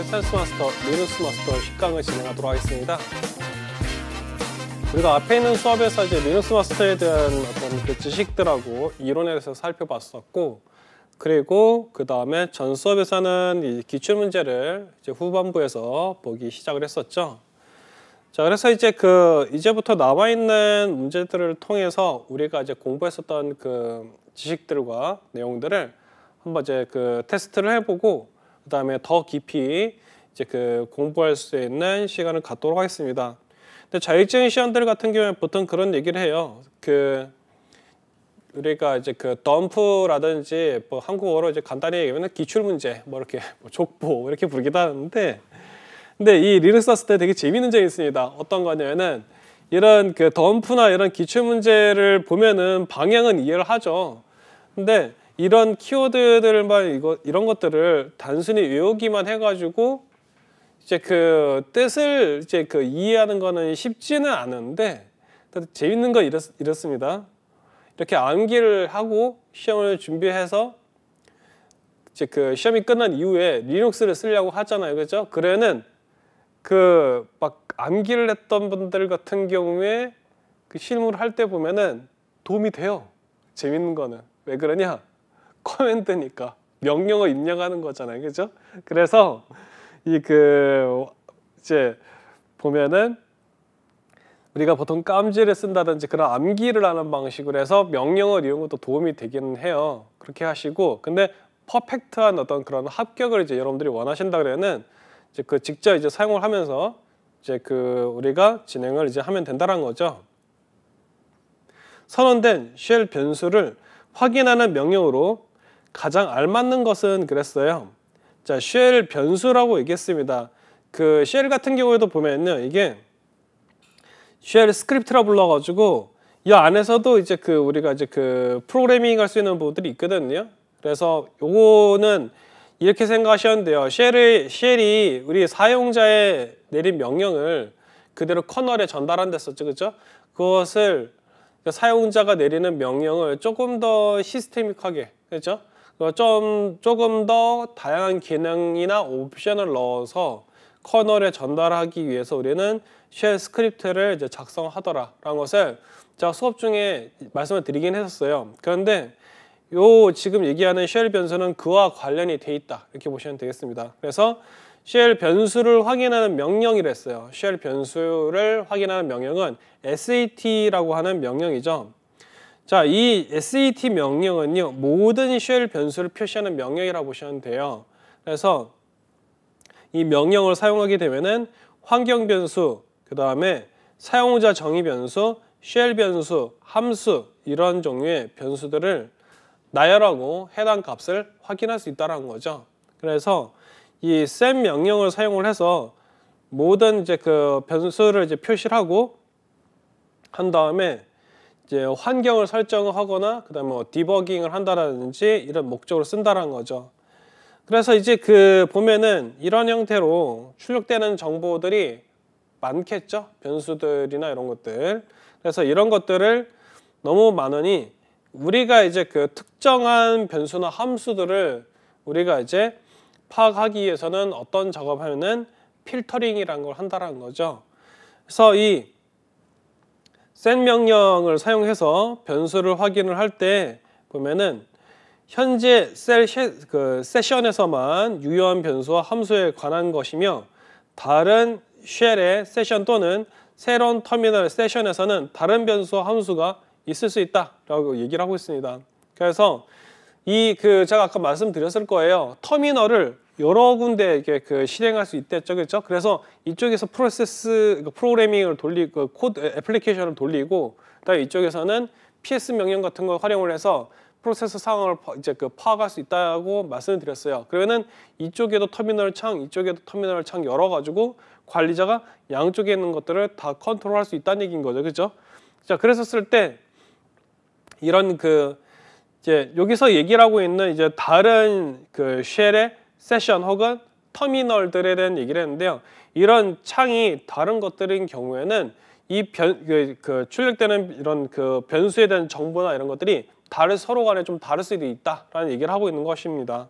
센스 마스터, 리눅스 마스터 10강을 진행하도록 하겠습니다. 우리가 앞에 있는 수업에서 이제 리눅스 마스터에 대한 어떤 그 지식들하고 이론에 대해서 살펴봤었고, 그리고 그 다음에 전 수업에서는 이 기출 문제를 이제 후반부에서 보기 시작을 했었죠. 자, 그래서 이제 이제부터 남아 있는 문제들을 통해서 우리가 이제 공부했었던 그 지식들과 내용들을 한번 이제 테스트를 해보고, 그 다음에 더 깊이 이제 공부할 수 있는 시간을 갖도록 하겠습니다. 근데 자격증 시험들 같은 경우에 보통 그런 얘기를 해요. 우리가 이제 덤프라든지 뭐 한국어로 이제 간단히 얘기하면 기출 문제, 뭐 이렇게 족보 이렇게 부르기도 하는데, 근데 이 리눅스 왔을 때 되게 재밌는 점이 있습니다. 어떤 거냐면은 이런 덤프나 이런 기출 문제를 보면은 방향은 이해를 하죠. 근데 이런 키워드들만 이런 것들을 단순히 외우기만 해가지고 이제 뜻을 이제 이해하는 거는 쉽지는 않은데, 재밌는 거 이렇습니다. 이렇게 암기를 하고 시험을 준비해서 이제 시험이 끝난 이후에 리눅스를 쓰려고 하잖아요, 그렇죠? 그래는 막 암기를 했던 분들 같은 경우에 실무를 할 때 보면은 도움이 돼요. 재밌는 거는 왜 그러냐? 커맨드니까 명령어 입력하는 거잖아요, 그죠? 그래서 이제 보면은 우리가 보통 깜지를 쓴다든지 그런 암기를 하는 방식으로 해서 명령어 이런 것도 도움이 되기는 해요. 그렇게 하시고, 근데 퍼펙트한 어떤 그런 합격을 이제 여러분들이 원하신다 그러면은 이제 직접 이제 사용을 하면서 이제 우리가 진행을 이제 하면 된다는 거죠. 선언된 쉘 변수를 확인하는 명령으로 가장 알맞는 것은 그랬어요. 자, 쉘 변수라고 얘기했습니다. 쉘 같은 경우에도 보면요, 이게 쉘 스크립트라 불러가지고 이 안에서도 이제 우리가 이제 프로그래밍 할 수 있는 부분들이 있거든요. 그래서 요거는 이렇게 생각하시면 돼요. 쉘이 우리 사용자에 내린 명령을 그대로 커널에 전달한 됐었죠, 그죠? 그것을 사용자가 내리는 명령을 조금 더 시스테믹하게, 그렇죠? 조금 더 다양한 기능이나 옵션을 넣어서 커널에 전달하기 위해서 우리는 쉘 스크립트를 이제 작성하더라라는 것을 제가 수업 중에 말씀을 드리긴 했었어요. 그런데 지금 얘기하는 쉘 변수는 그와 관련이 돼 있다, 이렇게 보시면 되겠습니다. 그래서 쉘 변수를 확인하는 명령이랬어요. 쉘 변수를 확인하는 명령은 SAT라고 하는 명령이죠. 자, 이 SAT 명령은요, 모든 쉘 변수를 표시하는 명령이라고 보시면 돼요. 그래서 이 명령을 사용하게 되면은 환경 변수, 그 다음에 사용자 정의 변수, 쉘 변수, 함수, 이런 종류의 변수들을 나열하고 해당 값을 확인할 수 있다는 거죠. 그래서 이 set 명령을 사용을 해서 모든 이제 변수를 이제 표시를 하고 한 다음에 이제 환경을 설정을 하거나 그다음에 디버깅을 한다든지 이런 목적으로 쓴다는 거죠. 그래서 이제 보면은 이런 형태로 출력되는 정보들이 많겠죠. 변수들이나 이런 것들. 그래서 이런 것들을 너무 많으니 우리가 이제 특정한 변수나 함수들을 우리가 이제 파악하기 위해서는 어떤 작업하면은 필터링이라는 걸 한다는 거죠. 그래서 이 set 명령을 사용해서 변수를 확인을 할 때 보면은 현재 세션에서만 유효한 변수와 함수에 관한 것이며 다른 쉘의 세션 또는 새로운 터미널 세션에서는 다른 변수와 함수가 있을 수 있다라고 얘기를 하고 있습니다. 그래서 제가 아까 말씀드렸을 거예요. 터미널을 여러 군데 이렇게 실행할 수 있댔죠, 그렇죠? 그래서 이쪽에서 프로그래밍을 돌리고 코드 애플리케이션을 돌리고, 그다음에 이쪽에서는 PS 명령 같은 걸 활용을 해서 프로세스 상황을 이제 파악할 수 있다고 말씀을 드렸어요. 그러면은 이쪽에도 터미널 창, 이쪽에도 터미널 창 열어가지고 관리자가 양쪽에 있는 것들을 다 컨트롤할 수 있다는 얘기인 거죠, 그렇죠? 자, 그랬었을 때 이런 이제 여기서 얘기를 하고 있는 이제 다른 쉘의 세션 혹은 터미널들에 대한 얘기를 했는데요. 이런 창이 다른 것들인 경우에는 이 출력되는 이런 변수에 대한 정보나 이런 것들이 서로 간에 좀 다를 수도 있다라는 얘기를 하고 있는 것입니다.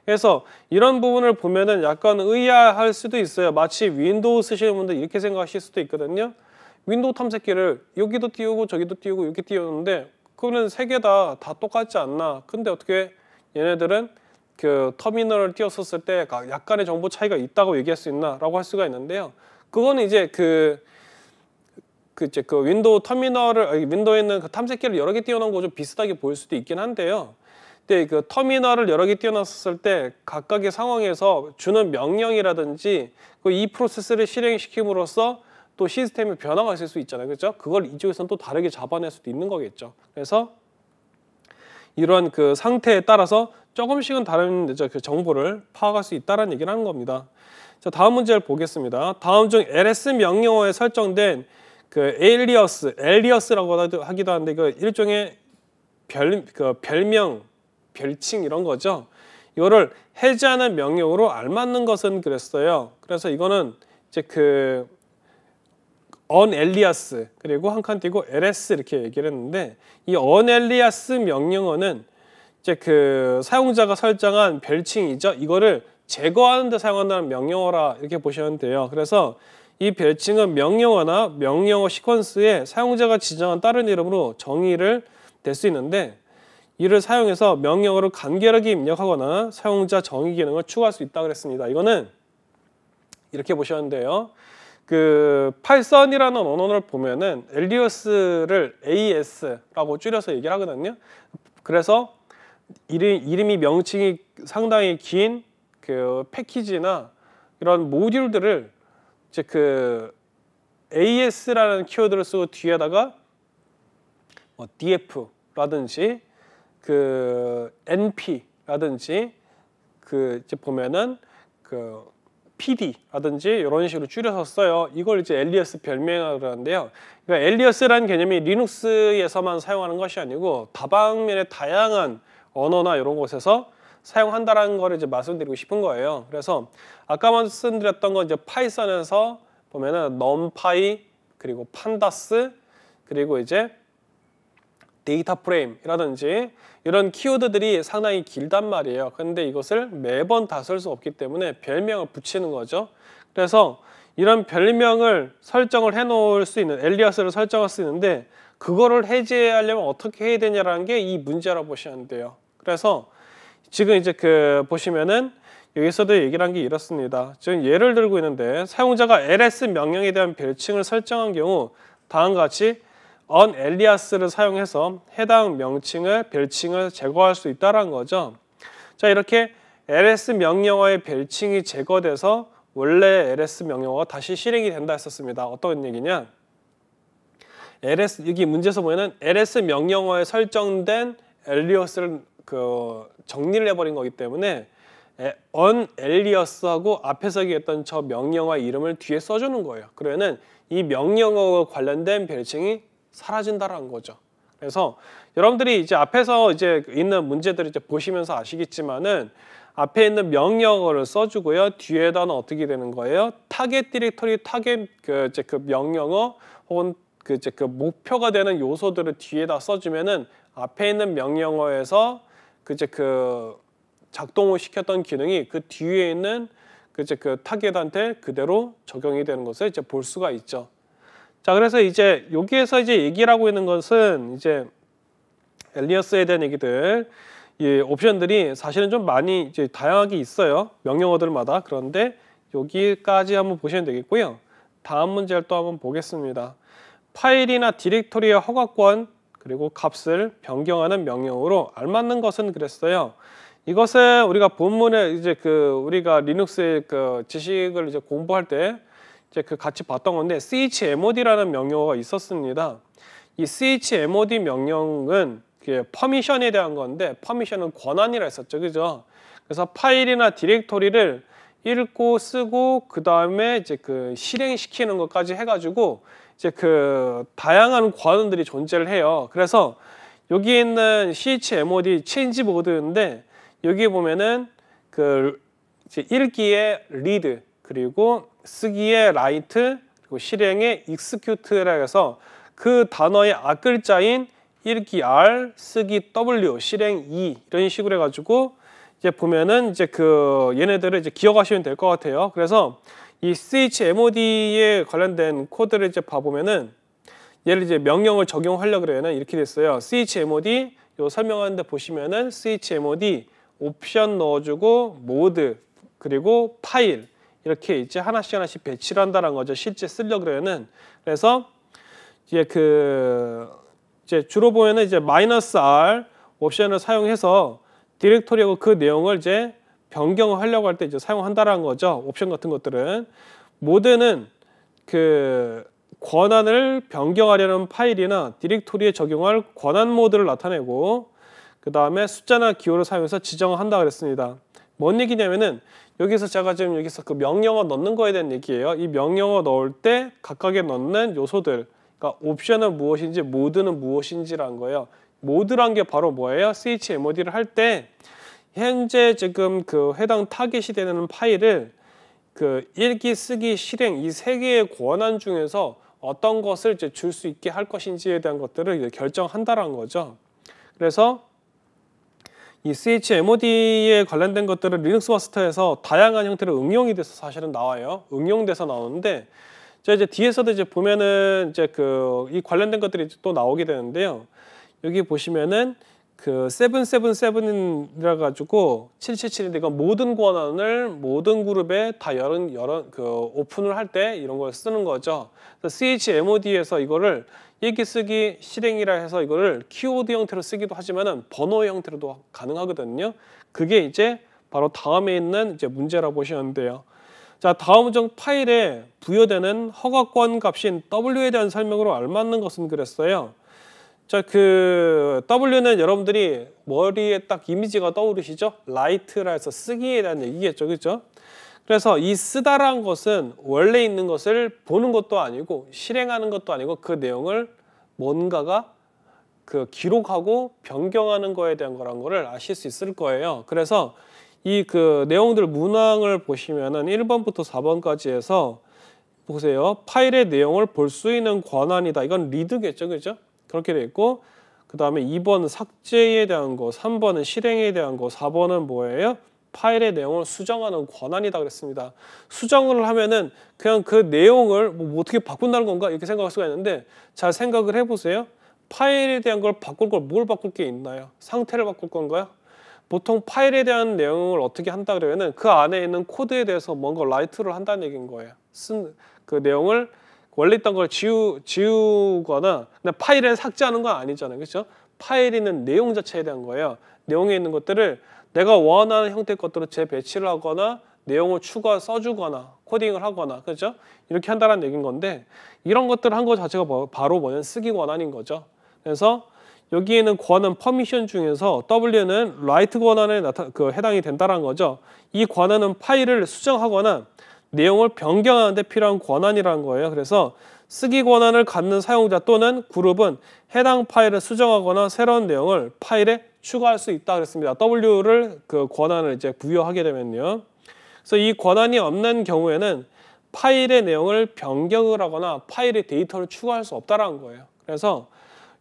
그래서 이런 부분을 보면은 약간 의아할 수도 있어요. 마치 윈도우 쓰시는 분들 이렇게 생각하실 수도 있거든요. 윈도우 탐색기를 여기도 띄우고 저기도 띄우고 이렇게 띄우는데 그거는 세 개 다 똑같지 않나. 근데 어떻게 얘네들은 그 터미널을 띄웠었을 때 약간의 정보 차이가 있다고 얘기할 수 있나라고 할 수가 있는데요. 그거는 이제 그 윈도우 터미널을 윈도우에 있는 그 탐색기를 여러 개 띄워놓은 거 좀 비슷하게 보일 수도 있긴 한데요. 근데 그 터미널을 여러 개 띄워놨을 때 각각의 상황에서 주는 명령이라든지 이 프로세스를 실행시킴으로써 또 시스템의 변화가 있을 수 있잖아요. 그렇죠? 그걸 이쪽에서는 또 다르게 잡아낼 수도 있는 거겠죠. 그래서 이런 그 상태에 따라서 조금씩은 다른 그 정보를 파악할 수 있다는 얘기를 하는 겁니다. 자, 다음 문제를 보겠습니다. 다음 중 ls 명령어에 설정된 그 엘리어스라고 하기도 하는데 그 일종의 별명, 별칭 이런 거죠. 이거를 해제하는 명령으로 알맞는 것은 그랬어요. 그래서 이거는 이제 그 unalias 그리고 한 칸 띄고 ls 이렇게 얘기를 했는데 이 unalias 명령어는 이제 그 사용자가 설정한 별칭이죠. 이거를 제거하는 데 사용한다는 명령어라 이렇게 보시면 돼요. 그래서 이 별칭은 명령어나 명령어 시퀀스에 사용자가 지정한 다른 이름으로 정의를 될 수 있는데 이를 사용해서 명령어를 간결하게 입력하거나 사용자 정의 기능을 추가할 수 있다고 그랬습니다. 이거는 이렇게 보시면 돼요. 그 파이썬이라는 언어를 보면은 엘리어스를 AS라고 줄여서 얘기를 하거든요. 그래서 이름이 명칭이 상당히 긴 그 패키지나 이런 모듈들을 이제 그 AS라는 키워드를 쓰고 뒤에다가 뭐 DF라든지 그 NP라든지 그 이제 보면은 그 PD라든지 이런 식으로 줄여서 써요. 이걸 이제 엘리어스 별명이라고 하는데요. 그러니까 엘리어스라는 개념이 리눅스에서만 사용하는 것이 아니고 다방면의 다양한 언어나 이런 곳에서 사용한다라는 거를 이제 말씀드리고 싶은 거예요. 그래서 아까 말씀드렸던 건 이제 파이썬에서 보면은 numpy 그리고 판다스 그리고 이제 데이터 프레임이라든지 이런 키워드들이 상당히 길단 말이에요. 근데 이것을 매번 다 쓸 수 없기 때문에 별명을 붙이는 거죠. 그래서 이런 별명을 설정을 해 놓을 수 있는 엘리어스를 설정할 수 있는데 그거를 해제하려면 어떻게 해야 되냐라는 게 이 문제라고 보시면 돼요. 그래서 지금 이제 그 보시면은 여기서도 얘기를 한 게 이렇습니다. 지금 예를 들고 있는데 사용자가 ls 명령에 대한 별칭을 설정한 경우 다음과 같이 unalias를 사용해서 해당 별칭을 제거할 수 있다는 거죠. 자, 이렇게 ls 명령어의 별칭이 제거돼서 원래 ls 명령어가 다시 실행이 된다 했었습니다. 어떤 얘기냐? 여기 문제에서 보면은 ls 명령어에 설정된 alias를 정리를 해버린 거기 때문에 unalias하고 앞에서 얘기했던 저 명령어 이름을 뒤에 써주는 거예요. 그러면은 이 명령어와 관련된 별칭이 사라진다라는 거죠. 그래서 여러분들이 이제 앞에서 이제 있는 문제들을 이제 보시면서 아시겠지만은 앞에 있는 명령어를 써주고요. 뒤에다는 어떻게 되는 거예요? 타겟 디렉터리 타겟 그 명령어 혹은 그 목표가 되는 요소들을 뒤에다 써주면은 앞에 있는 명령어에서 그 작동을 시켰던 기능이 그 뒤에 있는 그 타겟한테 그대로 적용이 되는 것을 이제 볼 수가 있죠. 자, 그래서 이제 여기에서 이제 얘기를 하고 있는 것은 이제 엘리어스에 대한 얘기들, 이 옵션들이 사실은 좀 많이 이제 다양하게 있어요. 명령어들마다. 그런데 여기까지 한번 보시면 되겠고요. 다음 문제를 또 한번 보겠습니다. 파일이나 디렉토리의 허가권 그리고 값을 변경하는 명령어로 알맞는 것은 그랬어요. 이것은 우리가 본문에 이제 우리가 리눅스의 지식을 이제 공부할 때 이제 같이 봤던 건데 chmod라는 명령어가 있었습니다. 이 chmod 명령은 퍼미션에 대한 건데 퍼미션은 권한이라 했었죠, 그죠? 그래서 파일이나 디렉토리를 읽고 쓰고 그 다음에 이제 실행시키는 것까지 해가지고 이제 다양한 권한들이 존재를 해요. 그래서 여기 있는 chmod change mode인데 여기 보면은 이제 읽기에 read 그리고 쓰기에 write 그리고 실행에 execute라고 해서 그 단어의 앞글자인 읽기 R, 쓰기 W, 실행 E 이런 식으로 해가지고 이제 보면은 이제 그 얘네들을 이제 기억하시면 될 것 같아요. 그래서 이 chmod에 관련된 코드를 이제 봐보면은 얘를 이제 명령을 적용하려고 그러면은 이렇게 됐어요. chmod 요 설명하는데 보시면은 chmod 옵션 넣어주고 모드 그리고 파일 이렇게 이제 하나씩 배치를 한다는 거죠. 실제 쓰려고 그러면은. 그래서 이제 이제 주로 보면은 이제 -r 옵션을 사용해서 디렉토리하고 그 내용을 이제 변경을 하려고 할 때 이제 사용한다라는 거죠. 옵션 같은 것들은. 모드는 그 권한을 변경하려는 파일이나 디렉토리에 적용할 권한 모드를 나타내고 그 다음에 숫자나 기호를 사용해서 지정을 한다 그랬습니다. 뭔 얘기냐면은 여기서 제가 지금 여기서 그 명령어 넣는 거에 대한 얘기예요. 이 명령어 넣을 때 각각에 넣는 요소들, 그러니까 옵션은 무엇인지 모드는 무엇인지라는 거예요. 모드란 게 바로 뭐예요? chmod를 할 때 현재 지금 그 해당 타겟이 되는 파일을 그 읽기, 쓰기, 실행 이 세 개의 권한 중에서 어떤 것을 이제 줄 수 있게 할 것인지에 대한 것들을 이제 결정한다라는 거죠. 그래서 이 chmod에 관련된 것들은 리눅스 마스터에서 다양한 형태로 응용이 돼서 사실은 나와요. 응용돼서 나오는데 이제 뒤에서도 이제 보면은 이제 이 관련된 것들이 또 나오게 되는데요. 여기 보시면은 그 777이라 가지고 777인데 이건 모든 권한을 모든 그룹에 다 오픈을 할 때 이런 걸 쓰는 거죠. 그래서 chmod에서 이거를 읽기, 쓰기, 실행이라 해서 이거를 키워드 형태로 쓰기도 하지만은 번호 형태로도 가능하거든요. 그게 이제 바로 다음에 있는 이제 문제라고 보시면 돼요. 자, 다음 중 파일에 부여되는 허가권 값인 W에 대한 설명으로 알맞는 것은 그랬어요. 자, 그 W는 여러분들이 머리에 딱 이미지가 떠오르시죠? 라이트라 해서 쓰기에 대한 얘기겠죠, 그렇죠? 그래서 이 쓰다라는 것은 원래 있는 것을 보는 것도 아니고 실행하는 것도 아니고 그 내용을 뭔가가 그 기록하고 변경하는 거에 대한 거란 거를 아실 수 있을 거예요. 그래서 이 그 내용들 문항을 보시면은 1번부터 4번까지 해서 보세요. 파일의 내용을 볼 수 있는 권한이다. 이건 리드겠죠, 그렇죠? 그렇게 돼 있고 그 다음에 2번은 삭제에 대한 거, 3번은 실행에 대한 거, 4번은 뭐예요? 파일의 내용을 수정하는 권한이다 그랬습니다. 수정을 하면은 그냥 그 내용을 뭐 어떻게 바꾼다는 건가 이렇게 생각할 수가 있는데 잘 생각을 해보세요. 파일에 대한 걸 바꿀 걸 뭘 바꿀 게 있나요? 상태를 바꿀 건가요? 보통 파일에 대한 내용을 어떻게 한다 그러면은 그 안에 있는 코드에 대해서 뭔가 라이트를 한다는 얘기인 거예요. 쓴 그 내용을 원래 있던 걸 지우거나 근데 파일을 삭제하는 건 아니잖아요. 그렇죠? 파일에 있는 내용 자체에 대한 거예요. 내용에 있는 것들을 내가 원하는 형태의 것들을 재배치를 하거나 내용을 추가 써주거나 코딩을 하거나 그렇죠? 이렇게 한다는 얘기인 건데 이런 것들을 한 것 자체가 바로 뭐냐면 쓰기 권한인 거죠. 그래서 여기에는 권한 퍼미션 중에서 W는 라이트 권한에 해당이 된다는 거죠. 이 권한은 파일을 수정하거나 내용을 변경하는 데 필요한 권한이라는 거예요. 그래서 쓰기 권한을 갖는 사용자 또는 그룹은 해당 파일을 수정하거나 새로운 내용을 파일에 추가할 수 있다 그랬습니다. W를 그 권한을 이제 부여하게 되면요. 그래서 이 권한이 없는 경우에는 파일의 내용을 변경을 하거나 파일의 데이터를 추가할 수 없다라는 거예요. 그래서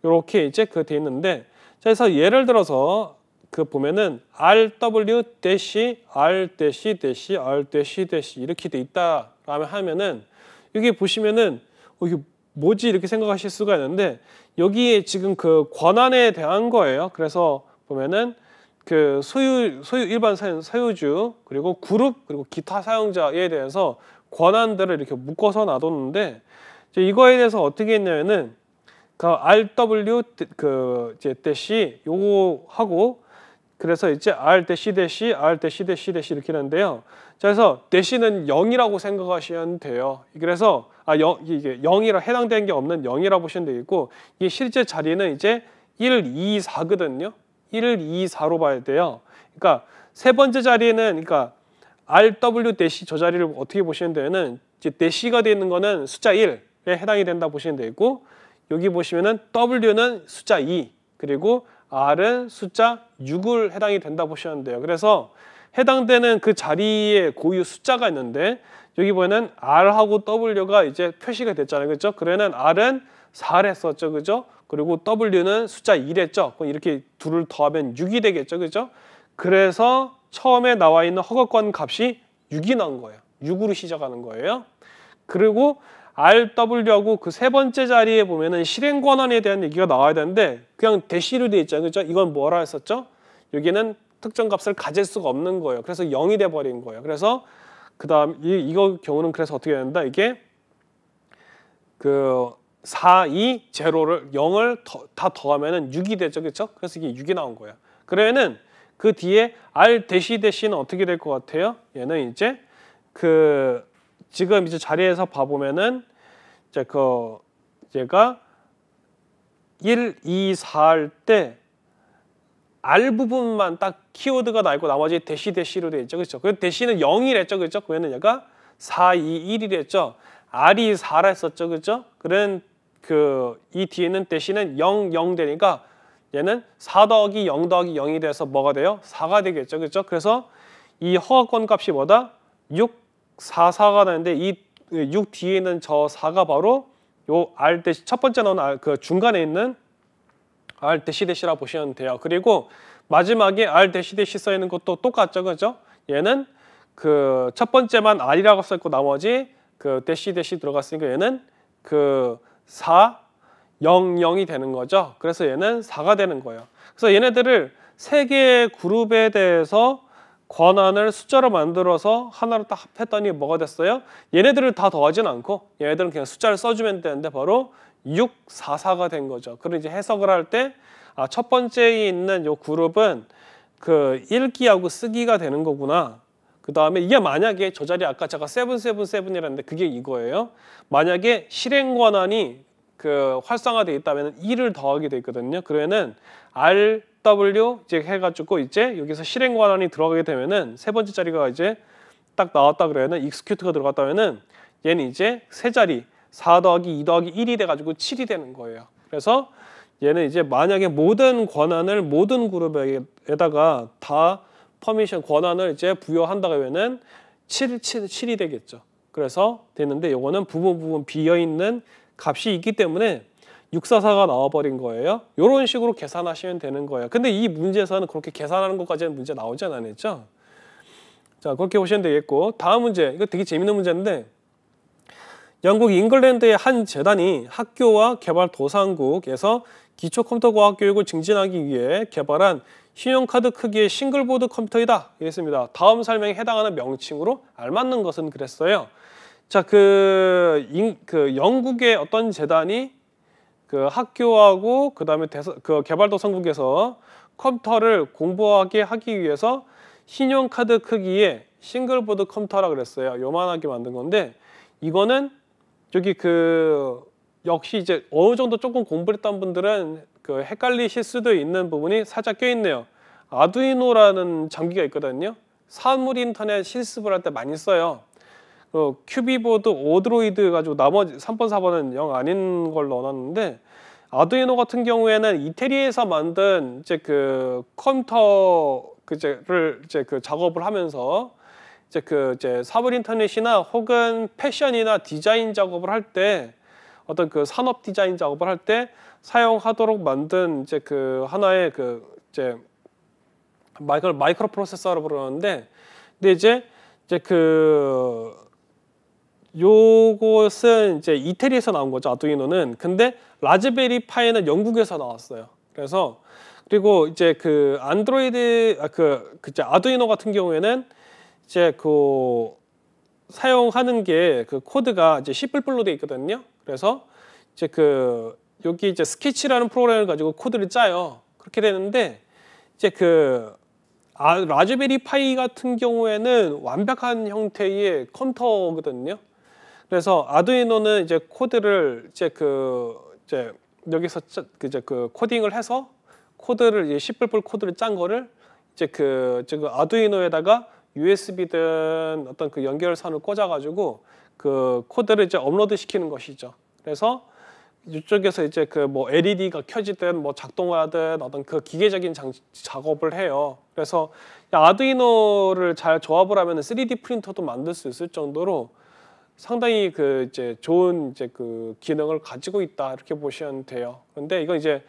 이렇게 이제 돼 있는데, 자, 그래서 예를 들어서 그 보면은 rw r r 이렇게 돼 있다라면 하면은 여기 보시면은 이게 뭐지 이렇게 생각하실 수가 있는데 여기에 지금 그 권한에 대한 거예요. 그래서 보면은 그 소유 일반 사유주 그리고 그룹 그리고 기타 사용자에 대해서 권한들을 이렇게 묶어서 놔뒀는데 이거에 대해서 어떻게 했냐면은 그 rw 이제 대시 요거 하고 그래서 이제 r 대시 이렇게 하는데요. 자, 그래서 대시는 0이라고 생각하시면 돼요. 그래서 이게 0이라 해당되는 게 없는 0이라고 보시면 되겠고 이게 실제 자리는 이제 1, 2, 4거든요. 1, 2, 4로 봐야 돼요. 그러니까 세 번째 자리에는 그러니까 rw 대시 저 자리를 어떻게 보시면 되면은 이제 대시가 되어 있는 거는 숫자 1에 해당이 된다 보시면 되고 여기 보시면은 w는 숫자 2 그리고 r은 숫자 6을 해당이 된다 보시면 돼요. 그래서 해당되는 그 자리에 고유 숫자가 있는데 여기 보면은 r하고 w가 이제 표시가 됐잖아요. 그렇죠? 그러면 r은 4를 했었죠. 그죠? 그리고 w는 숫자 2를 했죠. 그럼 이렇게 둘을 더하면 6이 되겠죠. 그죠? 그래서 처음에 나와 있는 허가권 값이 6이 나온 거예요. 6으로 시작하는 거예요. 그리고 RW하고 그 세 번째 자리에 보면은 실행 권한에 대한 얘기가 나와야 되는데 그냥 대시로 돼 있잖아요. 그죠? 이건 뭐라 했었죠? 여기는 특정 값을 가질 수가 없는 거예요. 그래서 0이 돼 버린 거예요. 그래서 그다음 이거 경우는 그래서 어떻게 된다? 이게 그 4, 2, 0를 0을 다 더하면은 6이 되죠. 그렇죠? 그래서 이게 6이 나온 거예요. 그러면은 그 뒤에 R 대시는 어떻게 될 것 같아요? 얘는 이제 그 지금 이제 자리에서 봐보면은 이제 그 얘가 1, 2, 4 할 때 R 부분만 딱 키워드가 나있고 나머지 대시로 되어 있죠. 그렇죠? 그 대시는 0이랬죠. 그렇죠? 그러면 얘가 4, 2, 1이랬죠. R이 4라 했었죠. 그렇죠? 그런 이 뒤에는 대시는 0, 0 되니까 얘는 4 더하기 0 더하기 0이 돼서 뭐가 돼요? 4가 되겠죠. 그렇죠? 그래서 이 허가권 값이 뭐다? 6, 4, 4가 되는데 이 6 뒤에 있는 저 4가 바로 요 R 대시 첫 번째 나온 그 중간에 있는 R 대시라 보시면 돼요. 그리고 마지막에 R 대시 써 있는 것도 똑같죠. 그죠? 얘는 그 첫 번째만 R이라고 써 있고 나머지 그 대시 들어갔으니까 얘는 그 4, 0, 0이 되는 거죠. 그래서 얘는 4가 되는 거예요. 그래서 얘네들을 세 개의 그룹에 대해서 권한을 숫자로 만들어서 하나로 딱 합했더니 뭐가 됐어요? 얘네들을 다 더하진 않고 얘네들은 그냥 숫자를 써주면 되는데 바로 6, 4, 4가 된 거죠. 그리고 이제 해석을 할 때 첫 번째에 있는 요 그룹은 그 읽기하고 쓰기가 되는 거구나. 그 다음에 이게 만약에 저 자리에 아까 제가 777이라는데 그게 이거예요. 만약에 실행 권한이 그 활성화되어 있다면 2를 더하게 돼 있거든요. 그러면은 RW 이제 해가지고 이제 여기서 실행 권한이 들어가게 되면은 세 번째 자리가 이제 딱 나왔다 그러면은 execute가 들어갔다면은 얘는 이제 세 자리 4 더하기 2 더하기 1이 돼가지고 7이 되는 거예요. 그래서 얘는 이제 만약에 모든 권한을 모든 그룹에다가 다 퍼미션 권한을 이제 부여한다고 하면은 7이 되겠죠. 그래서 되는데 요거는 부분 비어있는 값이 있기 때문에 644가 나와버린 거예요. 이런 식으로 계산하시면 되는 거예요. 근데 이 문제에서는 그렇게 계산하는 것까지는 문제 나오지 않았죠. 자, 그렇게 보시면 되겠고 다음 문제 이거 되게 재밌는 문제인데 영국 잉글랜드의 한 재단이 학교와 개발도상국에서 기초컴퓨터 과학 교육을 증진하기 위해 개발한 신용카드 크기의 싱글보드 컴퓨터이다. 이랬습니다. 다음 설명에 해당하는 명칭으로 알맞는 것은 그랬어요. 자, 그 영국의 어떤 재단이 그 학교하고 그다음에 그 개발도상국에서 컴퓨터를 공부하게 하기 위해서 신용카드 크기의 싱글보드 컴퓨터라 그랬어요. 요만하게 만든 건데 이거는 저기 역시 이제 어느 정도 조금 공부를 했던 분들은 그 헷갈리실 수도 있는 부분이 살짝 껴있네요. 아두이노라는 장비가 있거든요. 사물 인터넷 실습을 할 때 많이 써요. 큐비보드, 오드로이드 가지고 나머지 3번, 4번은 영 아닌 걸 넣어놨는데 아두이노 같은 경우에는 이태리에서 만든 이제 그 컴퓨터 를 이제 그 작업을 하면서 이제 사물 인터넷이나 혹은 패션이나 디자인 작업을 할 때 어떤 그 산업 디자인 작업을 할 때 사용하도록 만든 이제 그 하나의 이제 마이크로 프로세서라고 부르는데 근데 이제 요것은 이제 이태리에서 나온 거죠. 아두이노는. 근데 라즈베리 파이는 영국에서 나왔어요. 그래서 그리고 이제 그 안드로이드 아두이노 같은 경우에는 이제 사용하는 게 그 코드가 이제 C++로 돼 있거든요. 그래서 이제 여기 이제 스케치라는 프로그램을 가지고 코드를 짜요. 그렇게 되는데 이제 라즈베리 파이 같은 경우에는 완벽한 형태의 컴퓨터거든요. 그래서 아두이노는 이제 코드를 이제 여기서 이제 코딩을 해서 코드를 이제 C++ 코드를 짠 거를 이제 아두이노에다가 USB든 어떤 그 연결선을 꽂아가지고 그 코드를 이제 업로드 시키는 것이죠. 그래서 이쪽에서 이제 뭐 LED가 켜지든 뭐 작동하든 어떤 그 기계적인 작업을 해요. 그래서 아두이노를 잘 조합을 하면 3D 프린터도 만들 수 있을 정도로 상당히 이제 좋은 기능을 가지고 있다 이렇게 보시면 돼요. 그런데 이건 이제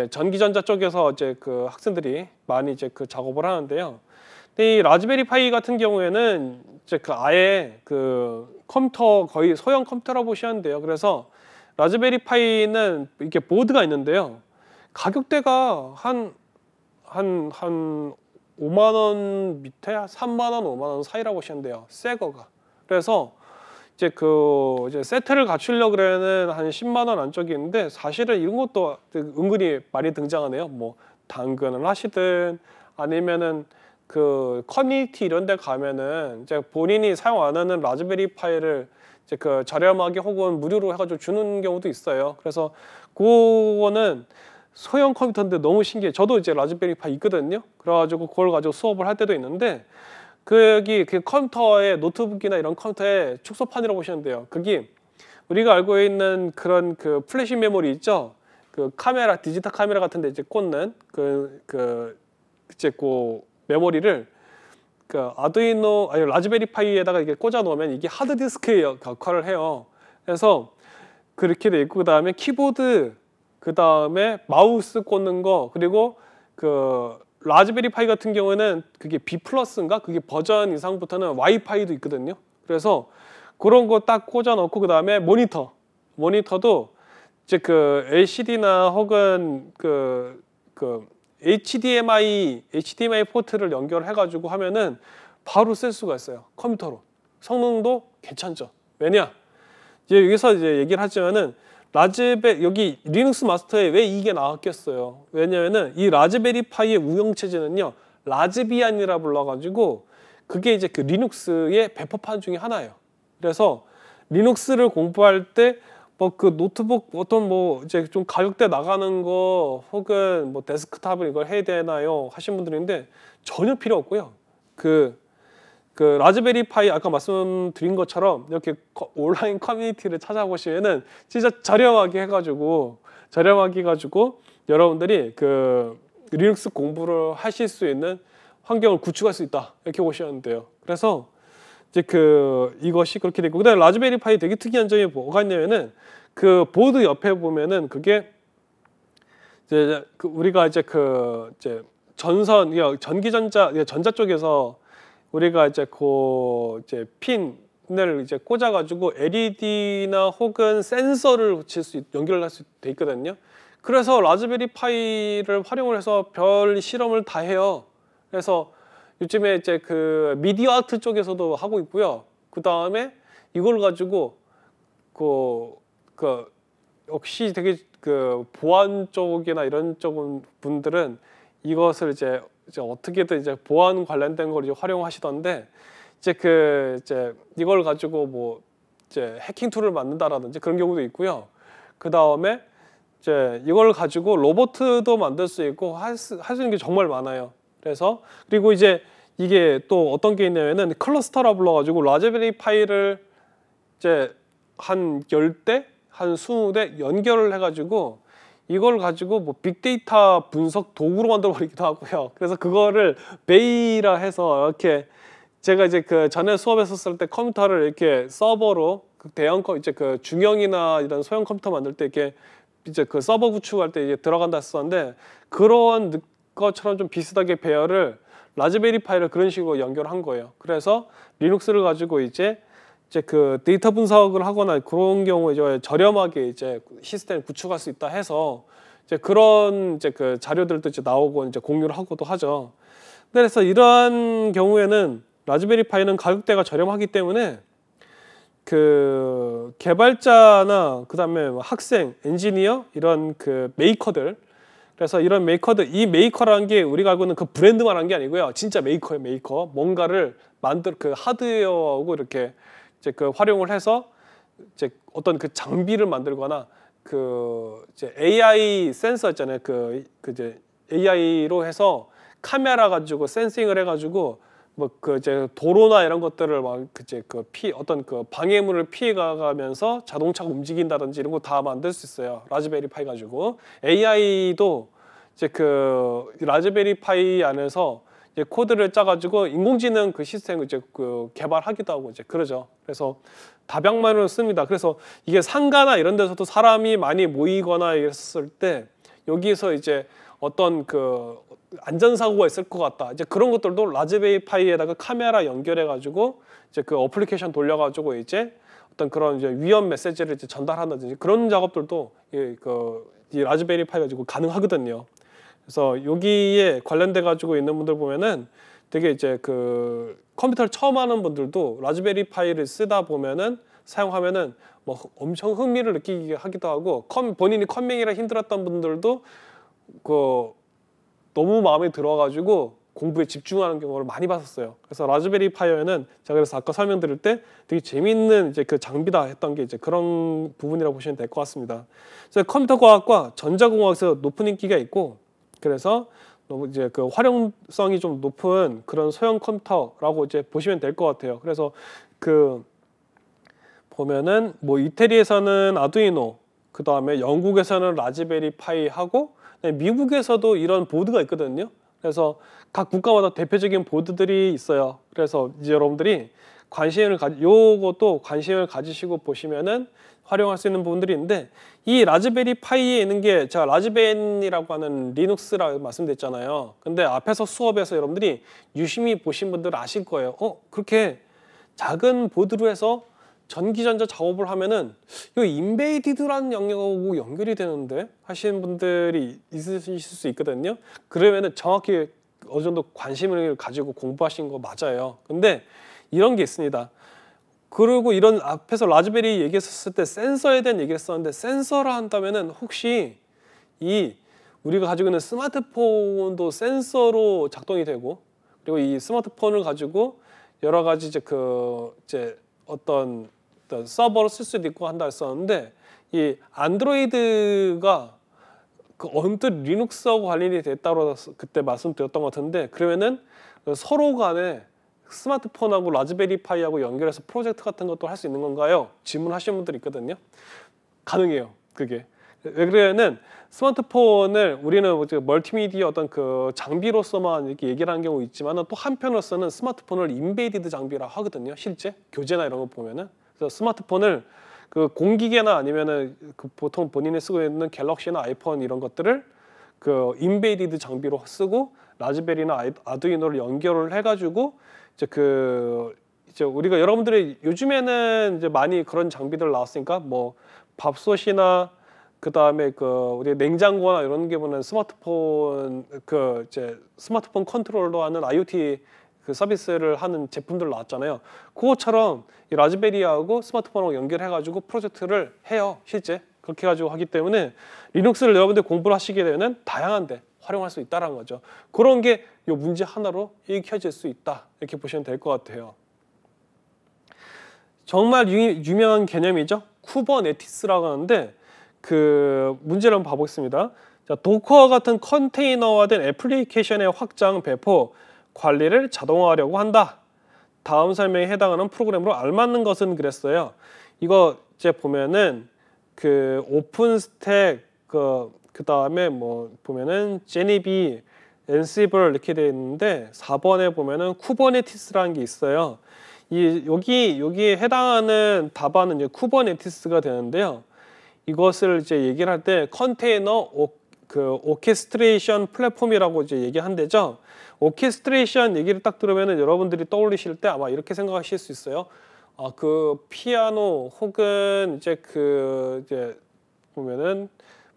전기전자 쪽에서 이제 학생들이 많이 이제 작업을 하는데요. 근데 이 라즈베리 파이 같은 경우에는 이제 그 아예 그 컴퓨터 거의 소형 컴퓨터라고 보시면 돼요. 그래서 라즈베리 파이는 이렇게 보드가 있는데요. 가격대가 한 5만 원 밑에 3만 원, 5만 원 사이라고 보시면 돼요. 새 거가. 그래서 이제 세트를 갖추려고 그러면은 한 10만 원 안쪽이 있는데 사실은 이런 것도 은근히 많이 등장하네요. 뭐 당근을 하시든 아니면은 그 커뮤니티 이런 데 가면은 이제 본인이 사용 안 하는 라즈베리 파이를 이제 그 저렴하게 혹은 무료로 해가지고 주는 경우도 있어요. 그래서 그거는 소형 컴퓨터인데 너무 신기해. 저도 이제 라즈베리 파이 있거든요. 그래가지고 그걸 가지고 수업을 할 때도 있는데 여기 그 컴퓨터에 노트북이나 이런 컴퓨터에 축소판이라고 보시면 돼요. 그게 우리가 알고 있는 그런 그 플래시 메모리 있죠. 그 카메라, 디지털 카메라 같은데 이제 꽂는 이제 그 메모리를 그 아두이노 아니 라즈베리 파이에다가 이게 꽂아 놓으면 이게 하드디스크의 역할을 해요. 그래서 그렇게 돼 있고 그다음에 키보드, 그다음에 마우스 꽂는 거, 그리고 그 라즈베리 파이 같은 경우에는 그게 B 플러스인가 그게 버전 이상부터는 와이파이도 있거든요. 그래서 그런 거 딱 꽂아 놓고 그다음에 모니터도 이제 그 LCD나 혹은 그 HDMI 포트를 연결해 가지고 하면은 바로 쓸 수가 있어요. 컴퓨터로. 성능도 괜찮죠. 왜냐? 이제 여기서 이제 얘기를 하지만은 여기 리눅스 마스터에 왜 이게 나왔겠어요? 왜냐면은 이 라즈베리 파이의 운영 체제는요. 라즈비안이라 불러 가지고 그게 이제 그 리눅스의 배포판 중에 하나예요. 그래서 리눅스를 공부할 때 뭐 그 노트북 어떤 뭐 이제 좀 가격대 나가는 거 혹은 뭐 데스크탑을 이걸 해야 되나요? 하신 분들인데 전혀 필요 없고요. 그 라즈베리 파이 아까 말씀드린 것처럼 이렇게 온라인 커뮤니티를 찾아보시면은 진짜 저렴하게 해가지고 여러분들이 그 리눅스 공부를 하실 수 있는 환경을 구축할 수 있다 이렇게 보시면 돼요. 그래서 이제 이것이 그렇게 되고 그다음에 라즈베리 파이 되게 특이한 점이 뭐가 있냐면은 그 보드 옆에 보면은 그게 이제 우리가 이제 이제 전자 쪽에서 우리가 이제 핀을 이제 꽂아가지고 LED나 혹은 센서를 연결할 수 돼 있거든요. 그래서 라즈베리 파이를 활용을 해서 별 실험을 다 해요. 그래서 요즘에 이제 그 미디어 아트 쪽에서도 하고 있고요. 그 다음에 이걸 가지고 역시 되게 보안 쪽이나 이런 쪽 분들은 이것을 이제 어떻게든 이제 보안 관련된 걸 이제 활용하시던데 이제 이걸 가지고 뭐 이제 해킹 툴을 만든다라든지 그런 경우도 있고요. 그 다음에 이제 이걸 가지고 로봇도 만들 수 있고 할 수 있는 게 정말 많아요. 그래서 그리고 이제 이게 또 어떤 게 있냐면은 클러스터라 불러가지고 라즈베리 파이를 이제 한 10대, 한 20대 연결을 해가지고 이걸 가지고 뭐 빅데이터 분석 도구로 만들어 버리기도 하고요. 그래서 그거를 베이라 해서 이렇게 제가 이제 그 전에 수업했었을 때 컴퓨터를 이렇게 서버로 대형 이제 그 중형이나 이런 소형 컴퓨터 만들 때 이렇게 이제 그 서버 구축할 때 이제 들어간다 했었는데 그런 것처럼 좀 비슷하게 배열을 라즈베리 파이를 그런 식으로 연결한 거예요. 그래서 리눅스를 가지고 이제 그 데이터 분석을 하거나 그런 경우에 이제 저렴하게 이제 시스템을 구축할 수 있다 해서 이제 그런 이제 그 자료들도 이제 나오고 이제 공유를 하고도 하죠. 그래서 이러한 경우에는 라즈베리 파이는 가격대가 저렴하기 때문에 그 개발자나 그다음에 학생, 엔지니어 이런 그 메이커들 그래서 이런 메이커들 이 메이커라는 게 우리가 알고 있는 그 브랜드 말한 게 아니고요. 진짜 메이커예요, 메이커. 뭔가를 그 하드웨어하고 이렇게 이제 그 활용을 해서 이제 어떤 그 장비를 만들거나 이제 AI 센서 있잖아요. 이제 AI로 해서 카메라 가지고 센싱을 해가지고 뭐 이제 도로나 이런 것들을 막 이제 어떤 방해물을 피해가면서 자동차가 움직인다든지 이런 거 다 만들 수 있어요. 라즈베리 파이 가지고 AI도 이제 라즈베리 파이 안에서 이제 코드를 짜가지고 인공지능 시스템을 이제 개발하기도 하고 이제 그러죠. 그래서 다방면으로 씁니다. 그래서 이게 상가나 이런 데서도 사람이 많이 모이거나 이랬을 때 여기에서 이제 어떤 그 안전사고가 있을 것 같다. 이제 그런 것들도 라즈베리 파이에다가 카메라 연결해가지고 이제 그 어플리케이션 돌려가지고 이제 어떤 그런 이제 위험 메시지를 이제 전달한다든지 그런 작업들도 이 라즈베리 파이 가지고 가능하거든요. 그래서 여기에 관련돼 가지고 있는 분들 보면은 되게 이제 그 컴퓨터를 처음 하는 분들도 라즈베리 파이를 쓰다 보면은 사용하면은 뭐 엄청 흥미를 느끼게 하기도 하고 본인이 커밍이라 힘들었던 분들도 그 너무 마음에 들어가지고 공부에 집중하는 경우를 많이 봤었어요. 그래서 라즈베리 파이어는 제가 그래서 아까 설명드릴 때 되게 재미있는 이제 그 장비다 했던 게 이제 그런 부분이라고 보시면 될 것 같습니다. 그래서 컴퓨터 과학과 전자공학에서 높은 인기가 있고 그래서 너무 이제 그 활용성이 좀 높은 그런 소형 컴퓨터라고 이제 보시면 될 것 같아요. 그래서 그 보면은 뭐 이태리에서는 아두이노, 그 다음에 영국에서는 라즈베리 파이 하고 미국에서도 이런 보드가 있거든요. 그래서 각 국가마다 대표적인 보드들이 있어요. 그래서 이제 여러분들이 요것도 관심을 가지시고 보시면은 활용할 수 있는 부분들이 있는데 이 라즈베리 파이에 있는 게 제가 라즈벤이라고 하는 리눅스라고 말씀드렸잖아요. 근데 앞에서 수업에서 여러분들이 유심히 보신 분들은 아실 거예요. 그렇게 작은 보드로 해서 전기전자 작업을 하면은 이 인베이디드라는 영역하고 연결이 되는데 하시는 분들이 있으실 수 있거든요. 그러면은 정확히 어느 정도 관심을 가지고 공부하신 거 맞아요. 근데 이런 게 있습니다. 그리고 이런 앞에서 라즈베리 얘기했었을 때 센서에 대한 얘기를 했었는데 센서를 한다면은 혹시 우리가 가지고 있는 스마트폰도 센서로 작동이 되고 그리고 이 스마트폰을 가지고 여러 가지 이제 어떤 서버를 쓸 수도 있고 한다 했었는데 이 안드로이드가 그 언뜻 리눅스하고 관련이 됐다고 그때 말씀드렸던 것 같은데 그러면은 서로 간에 스마트폰하고 라즈베리 파이하고 연결해서 프로젝트 같은 것도 할 수 있는 건가요? 질문하시는 분들이 있거든요. 가능해요. 그게. 왜 그러냐면 스마트폰을 우리는 멀티미디어 어떤 그 장비로서만 이렇게 얘기를 하는 경우 있지만 또 한편으로서는 스마트폰을 인베이디드 장비라 하거든요. 실제 교재나 이런 거 보면은. 그래서 스마트폰을 그 공기계나 아니면은 그 보통 본인이 쓰고 있는 갤럭시나 아이폰 이런 것들을 그 인베이디드 장비로 쓰고 라즈베리나 아두이노를 연결을 해가지고 이제 우리가 여러분들이 요즘에는 이제 많이 그런 장비들 나왔으니까 뭐 밥솥이나 그 다음에 우리 냉장고나 이런 게 보면 스마트폰 스마트폰 컨트롤로 하는 IoT 그 서비스를 하는 제품들 나왔잖아요. 그것처럼 이 라즈베리하고 스마트폰하고 연결해가지고 프로젝트를 해요. 실제 그렇게 해가지고 하기 때문에 리눅스를 여러분들 공부를 하시게 되면 다양한데 활용할 수 있다는 거죠. 그런 게 이 문제 하나로 읽혀질 수 있다. 이렇게 보시면 될 것 같아요. 정말 유명한 개념이죠. 쿠버네티스라고 하는데 그 문제를 한번 봐보겠습니다. 자, 도커와 같은 컨테이너화된 애플리케이션의 확장, 배포, 관리를 자동화하려고 한다. 다음 설명에 해당하는 프로그램으로 알맞는 것은 그랬어요. 이거 이제 보면은 그 오픈스택 그 다음에 뭐 보면은 제니비, 엔시블 이렇게 되어 있는데 4번에 보면은 쿠버네티스라는 게 있어요. 여기에 해당하는 답안은 이제 쿠버네티스가 되는데요. 이것을 이제 얘기를 할 때 컨테이너 오케스트레이션 플랫폼이라고 이제 얘기한대죠. 오케스트레이션 얘기를 딱 들으면은 여러분들이 떠올리실 때 아마 이렇게 생각하실 수 있어요. 그 피아노 혹은 이제 이제 보면은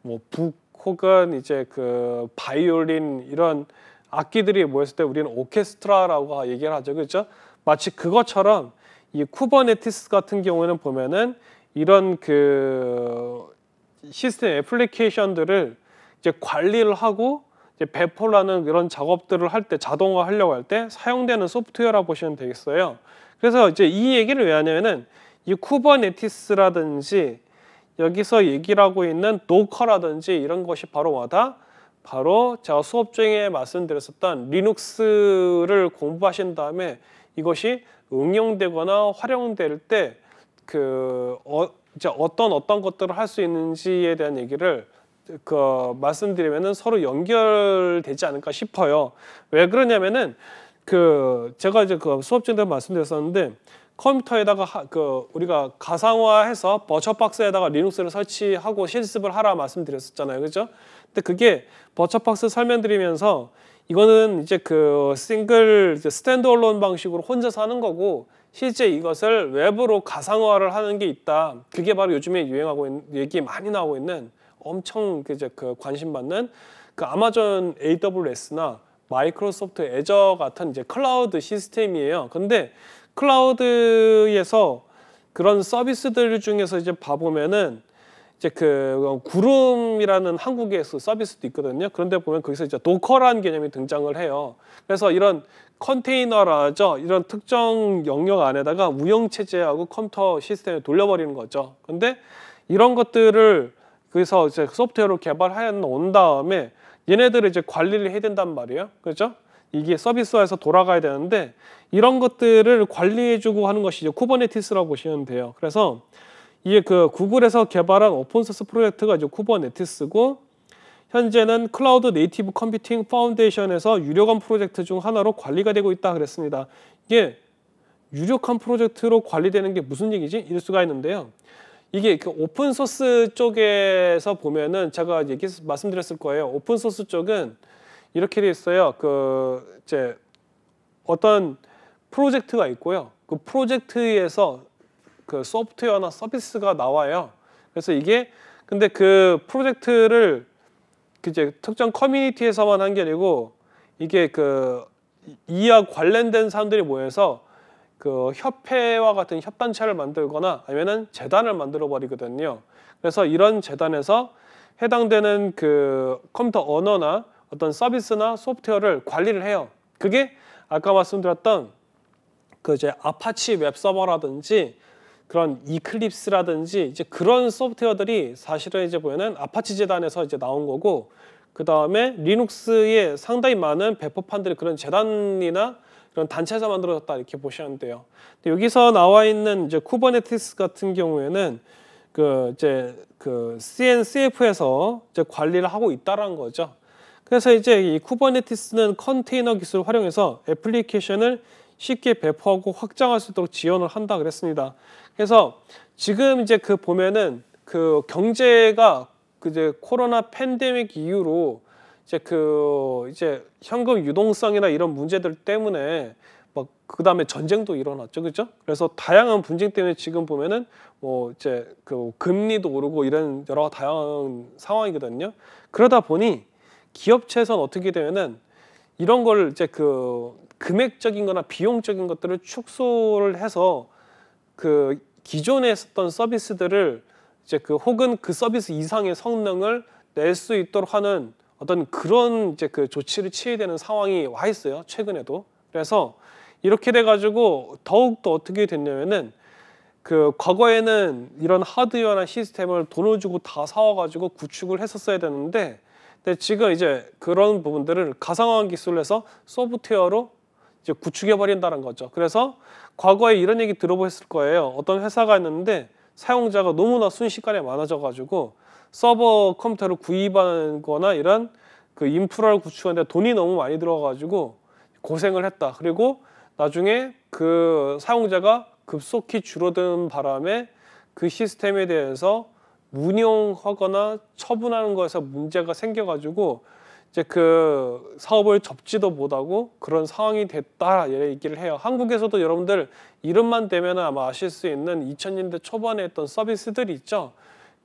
뭐 북 혹은 이제 그 바이올린 이런 악기들이 모였을 때 우리는 오케스트라라고 얘기를 하죠. 그렇죠? 마치 그것처럼 이 쿠버네티스 같은 경우에는 보면은 이런 그 시스템 애플리케이션들을 이제 관리를 하고 이제 배포라는 이런 작업들을 할 때 자동화하려고 할 때 사용되는 소프트웨어라고 보시면 되겠어요. 그래서 이제 이 얘기를 왜 하냐면은 이 쿠버네티스라든지 여기서 얘기를 하고 있는 도커라든지 이런 것이 바로 뭐다? 바로 제가 수업 중에 말씀드렸었던 리눅스를 공부하신 다음에 이것이 응용되거나 활용될 때 이제 어떤 것들을 할 수 있는지에 대한 얘기를 말씀드리면은 서로 연결되지 않을까 싶어요. 왜 그러냐면은 제가 이제 수업 중에 말씀드렸었는데 컴퓨터에다가 우리가 가상화해서 버처박스에다가 리눅스를 설치하고 실습을 하라 말씀드렸었잖아요. 그죠? 근데 그게 버처박스 설명드리면서 이거는 이제 그 싱글 이제 스탠드얼론 방식으로 혼자서 하는 거고 실제 이것을 웹으로 가상화를 하는 게 있다. 그게 바로 요즘에 유행하고 있는 얘기 많이 나오고 있는 엄청 이제 그 관심 받는 그 아마존 AWS나 마이크로소프트 애저 같은 이제 클라우드 시스템이에요. 근데 클라우드에서 그런 서비스들 중에서 이제 봐보면은 이제 그 구름이라는 한국에서 서비스도 있거든요. 그런데 보면 거기서 이제 도커라는 개념이 등장을 해요. 그래서 이런 컨테이너라죠. 이런 특정 영역 안에다가 운영체제하고 컴퓨터 시스템을 돌려버리는 거죠. 근데 이런 것들을 그래서 이제 소프트웨어로 개발해 놓은 다음에 얘네들을 이제 관리를 해야 된단 말이에요. 그렇죠? 이게 서비스화해서 돌아가야 되는데 이런 것들을 관리해주고 하는 것이 이제 쿠버네티스라고 보시면 돼요. 그래서 이게 그 구글에서 개발한 오픈소스 프로젝트가 이제 쿠버네티스고 현재는 클라우드 네이티브 컴퓨팅 파운데이션에서 유력한 프로젝트 중 하나로 관리가 되고 있다 그랬습니다. 이게 유력한 프로젝트로 관리되는 게 무슨 얘기지? 이럴 수가 있는데요. 이게 그 오픈소스 쪽에서 보면은 제가 말씀드렸을 거예요. 오픈소스 쪽은 이렇게 돼 있어요. 그 이제 어떤 프로젝트가 있고요. 그 프로젝트에서 그 소프트웨어나 서비스가 나와요. 그래서 이게 근데 그 프로젝트를 그 이제 특정 커뮤니티에서만 한 게 아니고 이게 그 이와 관련된 사람들이 모여서 그 협회와 같은 협단체를 만들거나 아니면은 재단을 만들어 버리거든요. 그래서 이런 재단에서 해당되는 그 컴퓨터 언어나 어떤 서비스나 소프트웨어를 관리를 해요. 그게 아까 말씀드렸던 그 이제 아파치 웹서버라든지 그런 이클립스라든지 이제 그런 소프트웨어들이 사실은 이제 보면은 아파치 재단에서 이제 나온 거고 그 다음에 리눅스에 상당히 많은 배포판들이 그런 재단이나 그런 단체에서 만들어졌다 이렇게 보시면 돼요. 근데 여기서 나와 있는 이제 쿠버네티스 같은 경우에는 그 이제 그 CNCF에서 이제 관리를 하고 있다라는 거죠. 그래서 이제 이 쿠버네티스는 컨테이너 기술을 활용해서 애플리케이션을 쉽게 배포하고 확장할 수 있도록 지원을 한다 그랬습니다. 그래서 지금 이제 그 보면은 그 경제가 그 이제 코로나 팬데믹 이후로 이제 그 이제 현금 유동성이나 이런 문제들 때문에 막 그다음에 전쟁도 일어났죠, 그죠? 그래서 다양한 분쟁 때문에 지금 보면은 뭐 이제 그 금리도 오르고 이런 여러 다양한 상황이거든요. 그러다 보니 기업체에서는 어떻게 되면은 이런 걸 이제 그 금액적인 거나 비용적인 것들을 축소를 해서 그 기존에 했었던 서비스들을 이제 그 혹은 그 서비스 이상의 성능을 낼 수 있도록 하는 어떤 그런 이제 그 조치를 취해야 되는 상황이 와 있어요. 최근에도. 그래서 이렇게 돼 가지고 더욱 더 어떻게 됐냐면은 그 과거에는 이런 하드웨어나 시스템을 돈을 주고 다 사와 가지고 구축을 했었어야 되는데 근데 지금 이제 그런 부분들을 가상화한 기술을 해서 소프트웨어로 이제 구축해 버린다는 거죠. 그래서 과거에 이런 얘기 들어보셨을 거예요. 어떤 회사가 있는데 사용자가 너무나 순식간에 많아져 가지고 서버 컴퓨터를 구입하거나 이런 그 인프라를 구축하는데 돈이 너무 많이 들어 가지고 고생을 했다. 그리고 나중에 그 사용자가 급속히 줄어든 바람에 그 시스템에 대해서 운영하거나 처분하는 것에서 문제가 생겨가지고 이제 그 사업을 접지도 못하고 그런 상황이 됐다 얘기를 해요. 한국에서도 여러분들 이름만 대면 아마 아실 수 있는 2000년대 초반에 했던 서비스들이 있죠.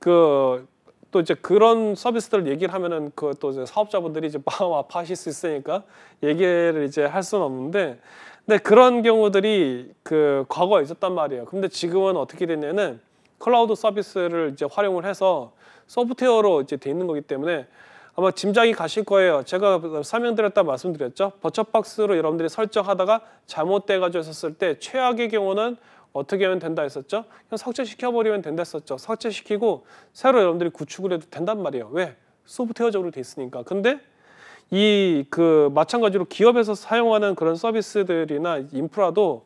그 또 이제 그런 서비스들을 얘기를 하면은 그 또 이제 사업자분들이 이제 마음 아파하실 수 있으니까 얘기를 이제 할 수는 없는데, 근데 그런 경우들이 그 과거에 있었단 말이에요. 근데 지금은 어떻게 됐냐면 클라우드 서비스를 이제 활용을 해서 소프트웨어로 이제 돼 있는 거기 때문에 아마 짐작이 가실 거예요. 제가 설명드렸다 말씀드렸죠. 버처박스로 여러분들이 설정하다가 잘못돼 가지고 했었을 때 최악의 경우는 어떻게 하면 된다 했었죠? 그냥 삭제시켜버리면 된다 했었죠. 삭제시키고 새로 여러분들이 구축을 해도 된단 말이에요. 왜? 소프트웨어적으로 돼 있으니까. 근데 이 그 마찬가지로 기업에서 사용하는 그런 서비스들이나 인프라도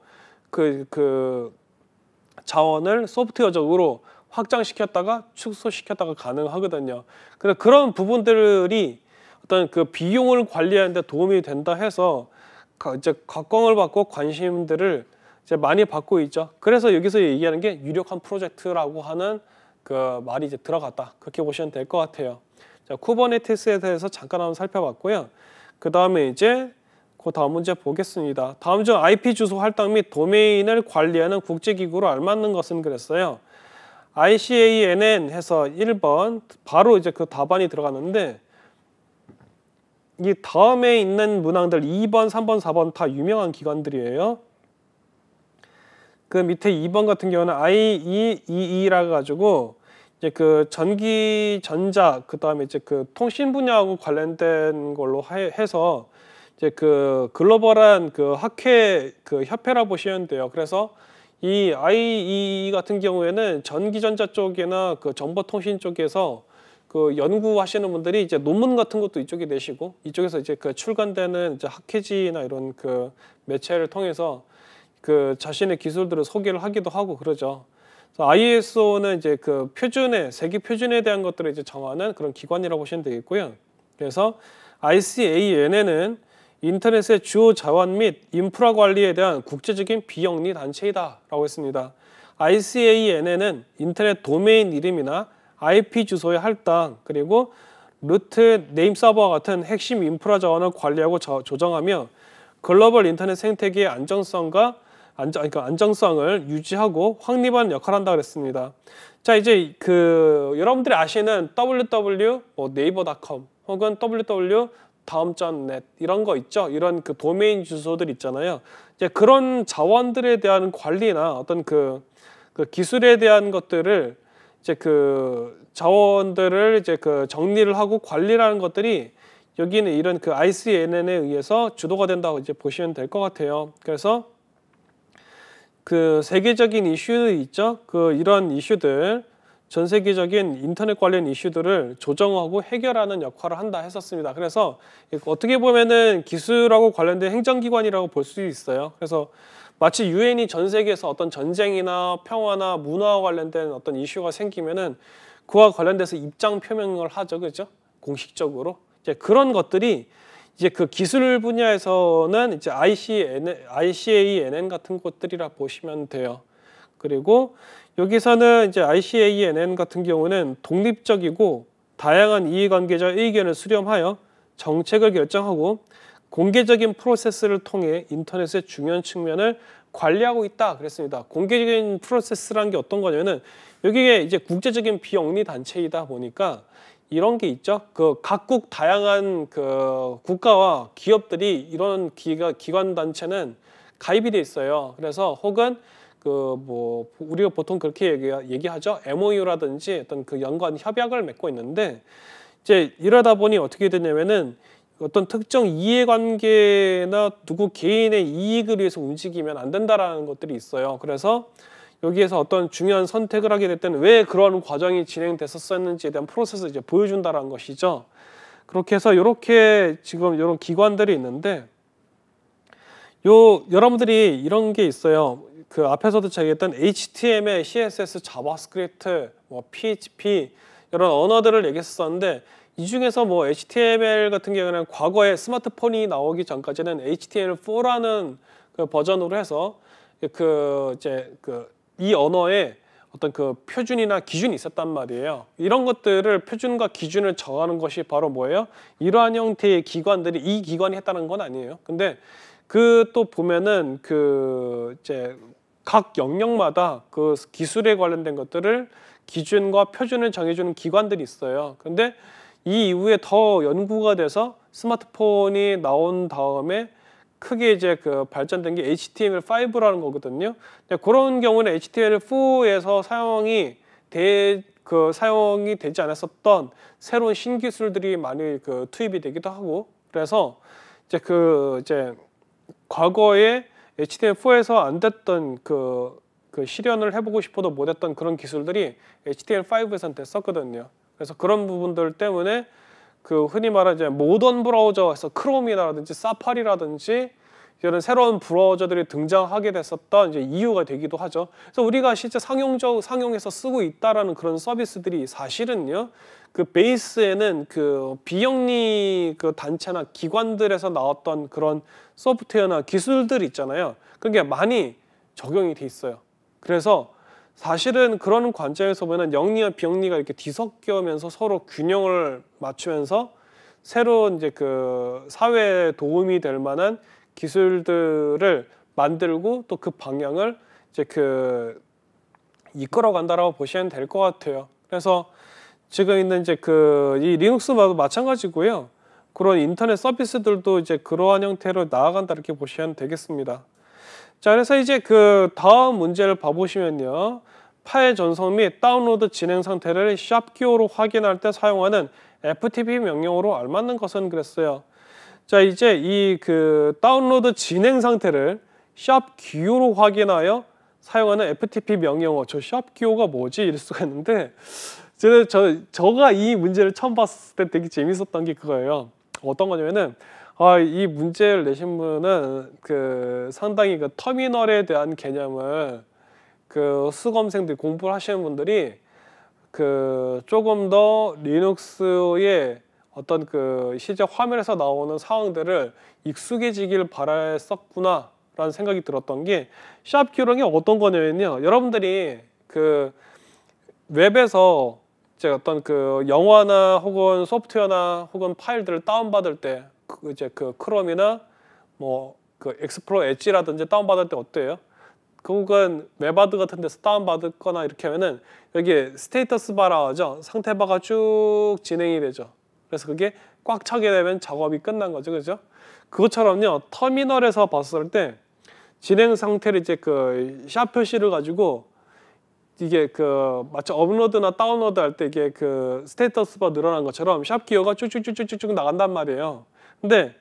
그 자원을 소프트웨어적으로 확장시켰다가 축소시켰다가 가능하거든요. 그래서 그런 부분들이 어떤 그 비용을 관리하는 데 도움이 된다 해서 이제 각광을 받고 관심들을 이제 많이 받고 있죠. 그래서 여기서 얘기하는 게 유력한 프로젝트라고 하는 그 말이 이제 들어갔다. 그렇게 보시면 될 것 같아요. 자, 쿠버네티스에 대해서 잠깐 한번 살펴봤고요. 그 다음에 이제 그 다음 문제 보겠습니다. 다음 중 IP 주소 할당 및 도메인을 관리하는 국제기구로 알맞는 것은 그랬어요. ICANN 해서 1번 바로 이제 그 답안이 들어갔는데 이 다음에 있는 문항들 2번, 3번, 4번 다 유명한 기관들이에요. 그 밑에 2번 같은 경우는 IEEE라 가지고 이제 그 전기, 전자, 그 다음에 이제 그 통신 분야하고 관련된 걸로 해서 이제 그 글로벌한 그 학회 그 협회라 보시면 돼요. 그래서 이 IEEE 같은 경우에는 전기전자 쪽이나 그 정보통신 쪽에서 그 연구하시는 분들이 이제 논문 같은 것도 이쪽에 내시고 이쪽에서 이제 그 출간되는 이제 학회지나 이런 그 매체를 통해서 그 자신의 기술들을 소개를 하기도 하고 그러죠. 그래서 ISO는 이제 그 표준에 세계 표준에 대한 것들을 이제 정하는 그런 기관이라고 보시면 되겠고요. 그래서 ICANN은 인터넷의 주요 자원 및 인프라 관리에 대한 국제적인 비영리 단체이다라고 했습니다. ICANN은 인터넷 도메인 이름이나 IP 주소의 할당 그리고 루트 네임 서버와 같은 핵심 인프라 자원을 관리하고 조정하며 글로벌 인터넷 생태계의 안정성을 유지하고 확립하는 역할을 한다 그랬습니다. 자, 이제 그 여러분들이 아시는 www 네이버.com 혹은 www.다음.net 이런 거 있죠. 이런 그 도메인 주소들 있잖아요. 이제 그런 자원들에 대한 관리나 어떤 그 기술에 대한 것들을 이제 그 자원들을 이제 그 정리를 하고 관리라는 것들이 여기는 이런 그 ICANN에 의해서 주도가 된다고 이제 보시면 될 것 같아요. 그래서 그 세계적인 이슈 있죠. 그 이런 이슈들 전 세계적인 인터넷 관련 이슈들을 조정하고 해결하는 역할을 한다 했었습니다. 그래서 어떻게 보면은 기술하고 관련된 행정기관이라고 볼 수 있어요. 그래서 마치 유엔이 전 세계에서 어떤 전쟁이나 평화나 문화와 관련된 어떤 이슈가 생기면은 그와 관련돼서 입장 표명을 하죠, 그죠? 공식적으로 이제 그런 것들이 이제 그 기술 분야에서는 이제 ICANN 같은 것들이라 보시면 돼요. 그리고 여기서는 이제 ICANN 같은 경우는 독립적이고 다양한 이해관계자의 의견을 수렴하여 정책을 결정하고 공개적인 프로세스를 통해 인터넷의 중요한 측면을 관리하고 있다 그랬습니다. 공개적인 프로세스라는 게 어떤 거냐면은 여기에 이제 국제적인 비영리 단체이다 보니까 이런 게 있죠. 그 각국 다양한 그 국가와 기업들이 이런 기관 단체는 가입이 돼 있어요. 그래서 혹은 그 뭐 우리가 보통 그렇게 얘기하죠. MOU라든지 어떤 그 연관 협약을 맺고 있는데 이제 이러다 보니 어떻게 되냐면은 어떤 특정 이해관계나 누구 개인의 이익을 위해서 움직이면 안 된다라는 것들이 있어요. 그래서 여기에서 어떤 중요한 선택을 하게 될 때는 왜 그런 과정이 진행됐었는지에 대한 프로세스를 이제 보여준다라는 것이죠. 그렇게 해서 이렇게 지금 이런 기관들이 있는데 여러분들이 이런 게 있어요. 그 앞에서도 제가 얘기했던 HTML, CSS, 자바스크립트, 뭐 PHP 이런 언어들을 얘기했었는데 이 중에서 뭐 HTML 같은 경우는 과거에 스마트폰이 나오기 전까지는 HTML4라는 그 버전으로 해서 이 언어에 어떤 그 표준이나 기준이 있었단 말이에요. 이런 것들을 표준과 기준을 정하는 것이 바로 뭐예요? 이러한 형태의 기관들이 이 기관이 했다는 건 아니에요. 근데 그 또 보면은 그 이제 각 영역마다 그 기술에 관련된 것들을 기준과 표준을 정해주는 기관들이 있어요. 근데 이 이후에 더 연구가 돼서 스마트폰이 나온 다음에 크게 이제 그 발전된 게 HTML5라는 거거든요. 그런 경우는 HTML4에서 사용이 되지 않았었던 새로운 신기술들이 많이 그 투입이 되기도 하고 그래서 이제 과거에 HTML4에서 안 됐던 그 실현을 해보고 싶어도 못했던 그런 기술들이 HTML5에서는 됐었거든요. 그래서 그런 부분들 때문에 그 흔히 말하는 이제 모던 브라우저에서 크롬이라든지 사파리라든지 이런 새로운 브라우저들이 등장하게 됐었던 이제 이유가 되기도 하죠. 그래서 우리가 실제 상용해서 쓰고 있다라는 그런 서비스들이 사실은요, 그 베이스에는 그 비영리 그 단체나 기관들에서 나왔던 그런 소프트웨어나 기술들 있잖아요. 그게 많이 적용이 돼 있어요. 그래서 사실은 그런 관점에서 보면 영리와 비영리가 이렇게 뒤섞여면서 서로 균형을 맞추면서 새로운 이제 그 사회에 도움이 될 만한 기술들을 만들고 또 그 방향을 이제 그 이끌어 간다라고 보시면 될 것 같아요. 그래서 지금 있는 이제 그 이 리눅스도 마찬가지고요. 그런 인터넷 서비스들도 이제 그러한 형태로 나아간다 이렇게 보시면 되겠습니다. 자, 그래서 이제 그 다음 문제를 봐보시면요. 파일 전송 및 다운로드 진행 상태를 샵 기호로 확인할 때 사용하는 FTP 명령어로 알맞는 것은 그랬어요. 자, 이제 이 그 다운로드 진행 상태를 샵 기호로 확인하여 사용하는 FTP 명령어. 저 샵 기호가 뭐지? 이럴 수가 있는데 저가 이 문제를 처음 봤을 때 되게 재밌었던 게 그거예요. 어떤 거냐면은 이 문제를 내신 분은 그 상당히 그 터미널에 대한 개념을 그 수험생들 공부를 하시는 분들이 그 조금 더 리눅스의 어떤 그 실제 화면에서 나오는 상황들을 익숙해지길 바랬었구나 라는 생각이 들었던 게 샵 기호란 어떤 거냐면요. 여러분들이 그 웹에서 이제 어떤 그 영화나 혹은 소프트웨어나 혹은 파일들을 다운받을 때 이제 그 크롬이나 뭐 그 익스플로러 엣지라든지 다운받을 때 어때요? 혹은 웹하드 같은 데서 다운받거나 이렇게 하면은 여기 스테이터스 바라 하죠. 상태 바가 쭉 진행이 되죠. 그래서 그게 꽉 차게 되면 작업이 끝난 거죠. 그죠? 그것처럼요. 터미널에서 봤을 때 진행 상태를 이제 그 샵 표시를 가지고 이게 그 마치 업로드나 다운로드 할 때 이게 그 스테이터스 바 늘어난 것처럼 샵 기호가 쭉쭉쭉쭉쭉 나간단 말이에요. 근데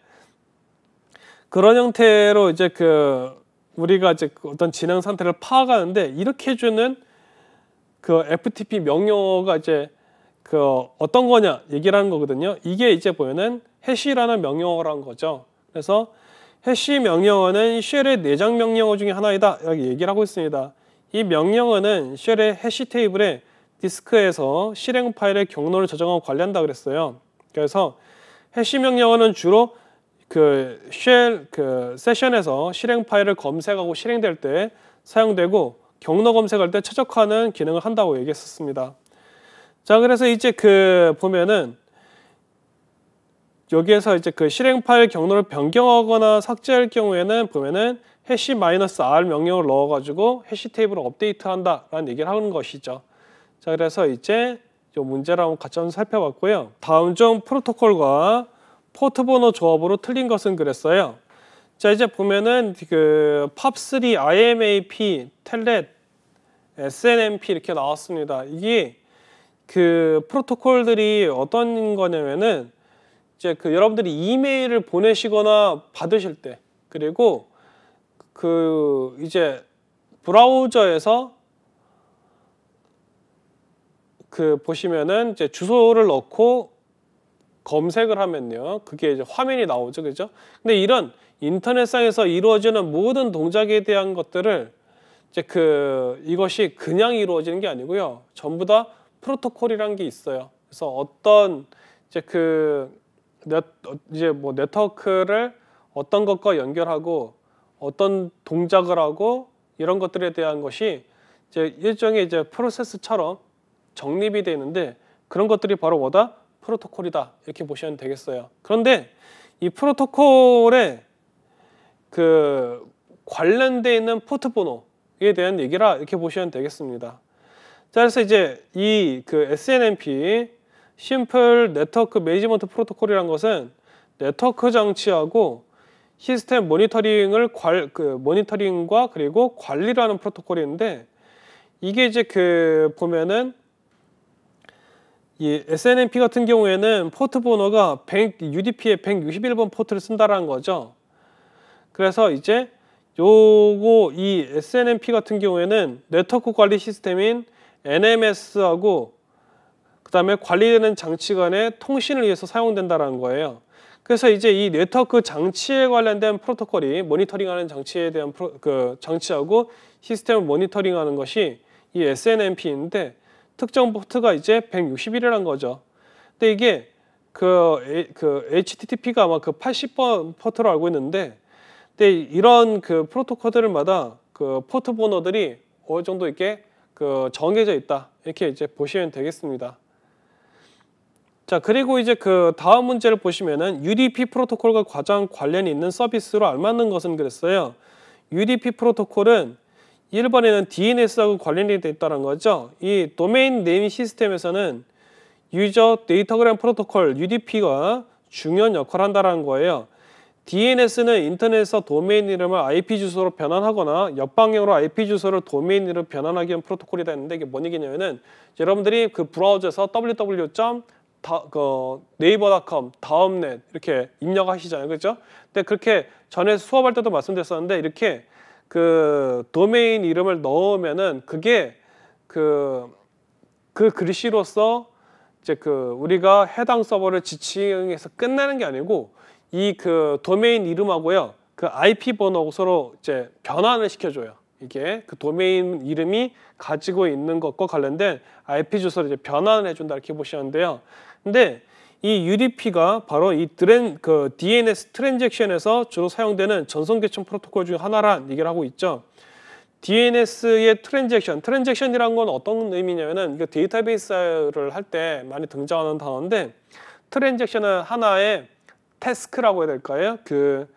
그런 형태로 이제 그 우리가 이제 어떤 진행 상태를 파악하는데 이렇게 해주는 그 FTP 명령어가 이제 그 어떤 거냐 얘기를 하는 거거든요. 이게 이제 보면은 해시라는 명령어라는 거죠. 그래서 해시 명령어는 쉘의 내장 명령어 중에 하나이다. 여기 얘기를 하고 있습니다. 이 명령어는 쉘의 해시 테이블에 디스크에서 실행 파일의 경로를 저장하고 관리한다 그랬어요. 그래서 해시 명령어는 주로 그 쉘 그 세션에서 실행 파일을 검색하고 실행될 때 사용되고 경로 검색할 때 최적화하는 기능을 한다고 얘기했었습니다. 자, 그래서 이제 그 보면은 여기에서 이제 그 실행 파일 경로를 변경하거나 삭제할 경우에는 보면은 해시 -r 명령을 넣어가지고 해시 테이블을 업데이트한다라는 얘기를 하는 것이죠. 자, 그래서 이제 이 문제를 한번 같이 한번 살펴봤고요. 다음 중 프로토콜과 포트 번호 조합으로 틀린 것은 그랬어요. 자, 이제 보면은 그 POP3, IMAP, 텔넷, SNMP 이렇게 나왔습니다. 이게 그 프로토콜들이 어떤 거냐면은 이제 그 여러분들이 이메일을 보내시거나 받으실 때 그리고 그 이제 브라우저에서 그 보시면은 이제 주소를 넣고 검색을 하면요. 그게 이제 화면이 나오죠. 그죠? 근데 이런 인터넷상에서 이루어지는 모든 동작에 대한 것들을 이제 그 이것이 그냥 이루어지는 게 아니고요. 전부 다 프로토콜이라는 게 있어요. 그래서 어떤 이제 그 이제 뭐 네트워크를 어떤 것과 연결하고 어떤 동작을 하고 이런 것들에 대한 것이 이제 일종의 이제 프로세스처럼 정립이 되어 있는데 그런 것들이 바로 뭐다? 프로토콜이다. 이렇게 보시면 되겠어요. 그런데 이 프로토콜에 그 관련되어 있는 포트 번호에 대한 얘기라 이렇게 보시면 되겠습니다. 자, 그래서 이제 이 그 SNMP 심플 네트워크 매니지먼트 프로토콜이란 것은 네트워크 장치하고 시스템 모니터링을 모니터링과 그리고 관리를 하는 프로토콜인데 이게 이제 그 보면은 이 SNMP 같은 경우에는 포트 번호가 UDP의 161번 포트를 쓴다라는 거죠. 그래서 이제 요거 이 SNMP 같은 경우에는 네트워크 관리 시스템인 NMS하고 그 다음에 관리되는 장치 간의 통신을 위해서 사용된다는 거예요. 그래서 이제 이 네트워크 장치에 관련된 프로토콜이 모니터링하는 장치에 대한 장치하고 시스템을 모니터링하는 것이 이 SNMP인데 특정 포트가 이제 161이라는 거죠. 근데 이게 그 HTTP가 아마 그 80번 포트로 알고 있는데 근데 이런 그 프로토콜들마다 그 포트 번호들이 어느 정도 이렇게 그 정해져 있다. 이렇게 이제 보시면 되겠습니다. 자, 그리고 이제 그 다음 문제를 보시면은 UDP 프로토콜과 가장 관련이 있는 서비스로 알맞는 것은 그랬어요. UDP 프로토콜은 1번에는 DNS하고 관련이 돼 있다는 거죠. 이 도메인 네임 시스템에서는 유저 데이터그램 프로토콜 UDP가 중요한 역할을 한다는 거예요. DNS는 인터넷에서 도메인 이름을 IP 주소로 변환하거나 옆방향으로 IP 주소를 도메인 이름으로 변환하기 위한 프로토콜이 되는데 이게 뭔 얘기냐면은 여러분들이 그 브라우저에서 www.naver.com, 다음넷 이렇게 입력하시잖아요. 그렇죠? 근데 그렇게 전에 수업할 때도 말씀드렸었는데 이렇게 그 도메인 이름을 넣으면은 그게 그 글씨로서 이제 그 우리가 해당 서버를 지칭해서 끝나는 게 아니고 이 그 도메인 이름하고요 그 IP 번호하고 서로 이제 변환을 시켜줘요. 이게 그 도메인 이름이 가지고 있는 것과 관련된 IP 주소를 이제 변환을 해준다 이렇게 보시는데요. 근데 이 UDP가 바로 이 DNS 트랜잭션에서 주로 사용되는 전송 개천 프로토콜 중 하나란 얘기를 하고 있죠. DNS의 트랜잭션이란 건 어떤 의미냐면은 이거 데이터베이스를 할 때 많이 등장하는 단어인데 트랜잭션은 하나의 태스크라고 해야 될까요? 그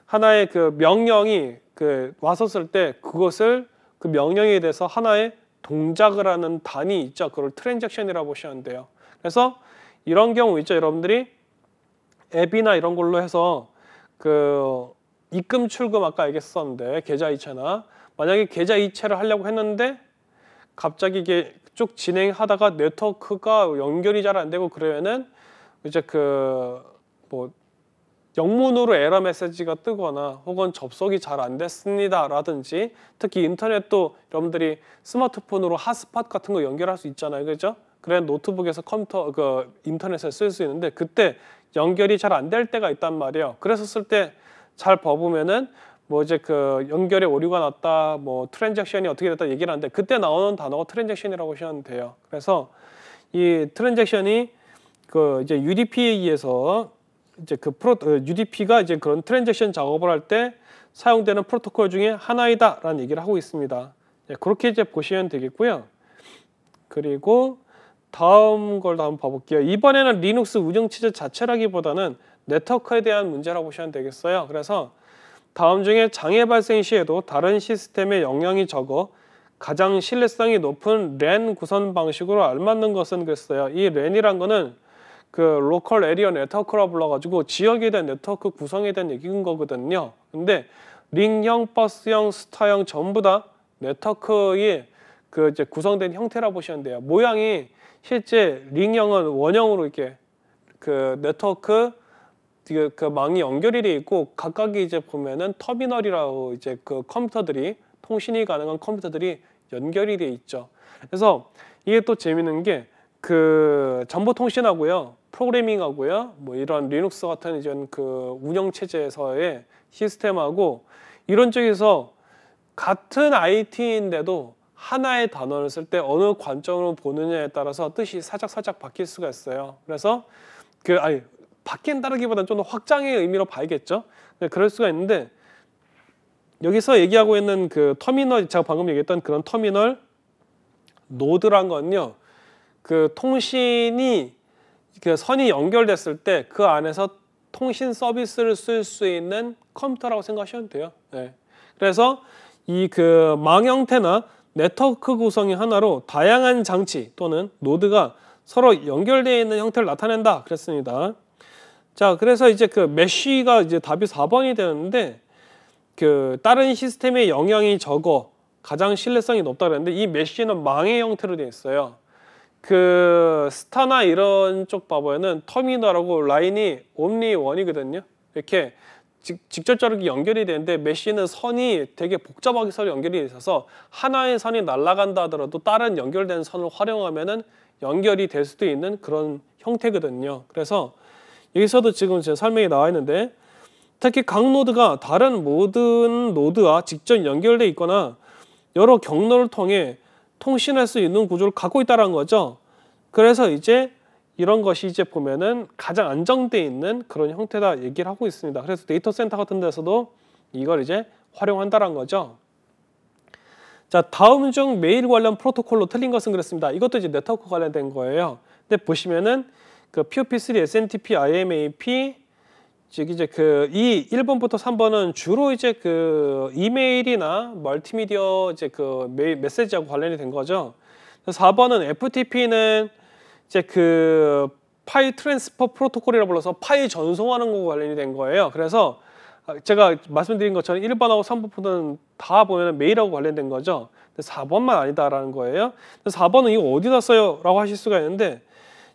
하나의 그 명령이 그 왔었을 때 그것을 그 명령에 대해서 하나의 동작을 하는 단위 있죠. 그걸 트랜잭션이라고 보시면 돼요. 그래서 이런 경우 있죠. 여러분들이 앱이나 이런 걸로 해서 그 입금 출금 아까 얘기했었는데 계좌 이체나 만약에 계좌 이체를 하려고 했는데 갑자기 이게 쭉 진행하다가 네트워크가 연결이 잘 안 되고 그러면은 이제 그 뭐 영문으로 에러 메시지가 뜨거나 혹은 접속이 잘 안 됐습니다 라든지 특히 인터넷도 여러분들이 스마트폰으로 핫스팟 같은 거 연결할 수 있잖아요. 그죠? 그래 노트북에서 컴퓨터 인터넷을 쓸 수 있는데 그때 연결이 잘 안 될 때가 있단 말이에요. 그래서 쓸 때 잘 봐보면은 뭐 이제 그 연결에 오류가 났다, 뭐 트랜잭션이 어떻게 됐다 얘기를 하는데 그때 나오는 단어가 트랜잭션이라고 보시면 돼요. 그래서 이 트랜잭션이 그 이제 UDP에 의해서 이제 UDP가 이제 그런 트랜잭션 작업을 할 때 사용되는 프로토콜 중에 하나이다라는 얘기를 하고 있습니다. 네, 그렇게 이제 보시면 되겠고요. 그리고 다음 걸 한번 봐볼게요. 이번에는 리눅스 운영체제 자체라기보다는 네트워크에 대한 문제라고 보시면 되겠어요. 그래서 다음 중에 장애 발생 시에도 다른 시스템에 영향이 적어 가장 신뢰성이 높은 랜 구성 방식으로 알맞는 것은 그랬어요. 이 랜이란 거는 그 로컬 에리어 네트워크라고 불러가지고 지역에 대한 네트워크 구성에 대한 얘기인 거거든요. 근데 링형, 버스형, 스타형 전부 다 네트워크의 그 이제 구성된 형태라고 보시면 돼요. 모양이 실제 링형은 원형으로 이렇게 그 네트워크 그 망이 연결이 돼 있고 각각이 이제 보면은 터미널이라고 이제 그 컴퓨터들이 통신이 가능한 컴퓨터들이 연결이 돼 있죠. 그래서 이게 또 재밌는 게 그 정보통신하고요, 프로그래밍하고요, 뭐 이런 리눅스 같은 이제 그 운영 체제에서의 시스템하고 이런 쪽에서 같은 IT인데도 하나의 단어를 쓸 때 어느 관점으로 보느냐에 따라서 뜻이 살짝 바뀔 수가 있어요. 그래서 바뀐다기보다는 좀 더 확장의 의미로 봐야겠죠. 그럴 수가 있는데 여기서 얘기하고 있는 그 터미널, 제가 방금 얘기했던 그런 터미널 노드란 건요, 그 통신이 그 선이 연결됐을 때 그 안에서 통신 서비스를 쓸 수 있는 컴퓨터라고 생각하시면 돼요. 네. 그래서 이 그 망 형태나 네트워크 구성의 하나로 다양한 장치 또는 노드가 서로 연결되어 있는 형태를 나타낸다 그랬습니다. 자, 그래서 이제 그 메쉬가 이제 답이 4번이 되는데 그 다른 시스템에 영향이 적어 가장 신뢰성이 높다 그랬는데 이 메쉬는 망의 형태로 되어 있어요. 그 스타나 이런 쪽 봐보면은 터미널하고 라인이 옴니 원이거든요. 이렇게 직접적으로 연결이 되는데 메쉬는 선이 되게 복잡하게 서로 연결이 있어서 하나의 선이 날아간다 하더라도 다른 연결된 선을 활용하면은 연결이 될 수도 있는 그런 형태거든요. 그래서 여기서도 지금 제 설명이 나와 있는데 특히 각 노드가 다른 모든 노드와 직접 연결돼 있거나 여러 경로를 통해 통신할 수 있는 구조를 갖고 있다는 거죠. 그래서 이제 이런 것이 이제 보면은 가장 안정돼 있는 그런 형태다 얘기를 하고 있습니다. 그래서 데이터 센터 같은 데서도 이걸 이제 활용한다는 거죠. 자, 다음 중 메일 관련 프로토콜로 틀린 것은 그렇습니다. 이것도 이제 네트워크 관련된 거예요. 근데 보시면은 그 POP3, SMTP, IMAP 이제 그 이 1번부터 3번은 주로 이제 그 이메일이나 멀티미디어 이제 그 메시지하고 관련이 된 거죠. 4번은 FTP는 이제 그 파일 트랜스퍼 프로토콜이라고 불러서 파일 전송하는 거 관련이 된 거예요. 그래서 제가 말씀드린 것처럼 1번하고 3번은 다 보면 메일하고 관련된 거죠. 근데 4번만 아니다라는 거예요. 4번은 이거 어디다 써요? 라고 하실 수가 있는데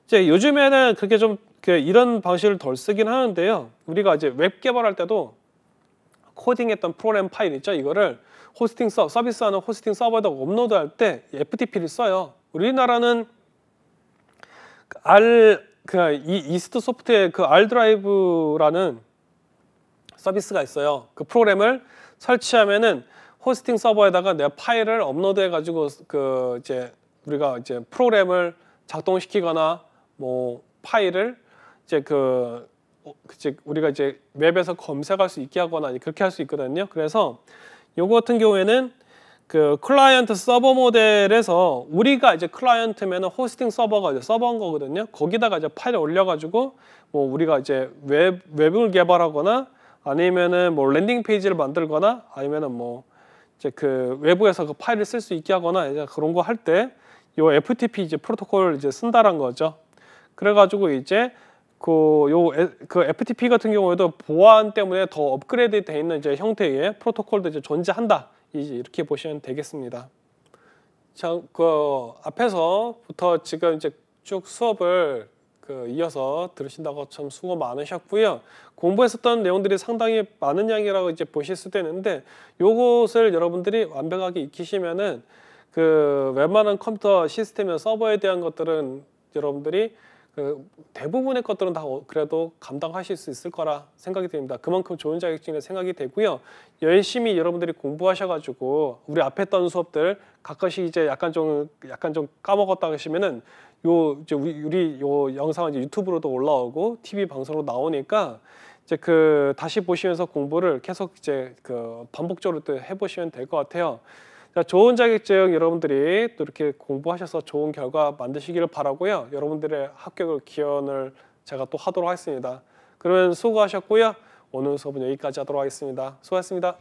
이제 요즘에는 그렇게 좀 이런 방식을 덜 쓰긴 하는데요. 우리가 이제 웹 개발할 때도 코딩했던 프로그램 파일 있죠. 이거를 호스팅 서비스하는 호스팅 서버에다 업로드할 때 FTP를 써요. 우리나라는 이스트 소프트의 그 R 드라이브라는 서비스가 있어요. 그 프로그램을 설치하면은 호스팅 서버에다가 내가 파일을 업로드해 가지고 그 이제 우리가 이제 프로그램을 작동시키거나 뭐 파일을 이제 우리가 이제 웹에서 검색할 수 있게 하거나 그렇게 할 수 있거든요. 그래서 요거 같은 경우에는 그 클라이언트 서버 모델에서 우리가 이제 클라이언트면은 호스팅 서버가 이제 서버인 거거든요. 거기다가 이제 파일을 올려가지고 뭐 우리가 이제 웹을 개발하거나 아니면은 뭐 랜딩 페이지를 만들거나 아니면은 뭐 이제 그 외부에서 그 파일을 쓸 수 있게 하거나 이제 그런 거 할 때 요 FTP 이제 프로토콜을 이제 쓴다는 거죠. 그래가지고 이제 그 FTP 같은 경우에도 보안 때문에 더 업그레이드 돼 있는 이제 형태의 프로토콜도 이제 존재한다. 이제 이렇게 보시면 되겠습니다. 자, 그 앞에서부터 지금 이제 쭉 수업을 이어서 들으신다고 참 수고 많으셨고요. 공부했었던 내용들이 상당히 많은 양이라고 이제 보실 수도 있는데 요것을 여러분들이 완벽하게 익히시면은 그 웬만한 컴퓨터 시스템이나 서버에 대한 것들은 여러분들이 대부분의 것들은 다 그래도 감당하실 수 있을 거라 생각이 됩니다. 그만큼 좋은 자격증이 생각이 되고요. 열심히 여러분들이 공부하셔가지고 우리 앞에 했던 수업들 가끔씩 이제 약간 좀 까먹었다 하시면은 이제 우리 요 영상은 이제 유튜브로도 올라오고 TV 방송으로 나오니까 이제 다시 보시면서 공부를 계속 이제 반복적으로 또 해보시면 될 것 같아요. 자, 좋은 자격증 여러분들이 또 이렇게 공부하셔서 좋은 결과 만드시기를 바라고요. 여러분들의 합격을 기원을 제가 또 하도록 하겠습니다. 그러면 수고하셨고요. 오늘 수업은 여기까지 하도록 하겠습니다. 수고하셨습니다.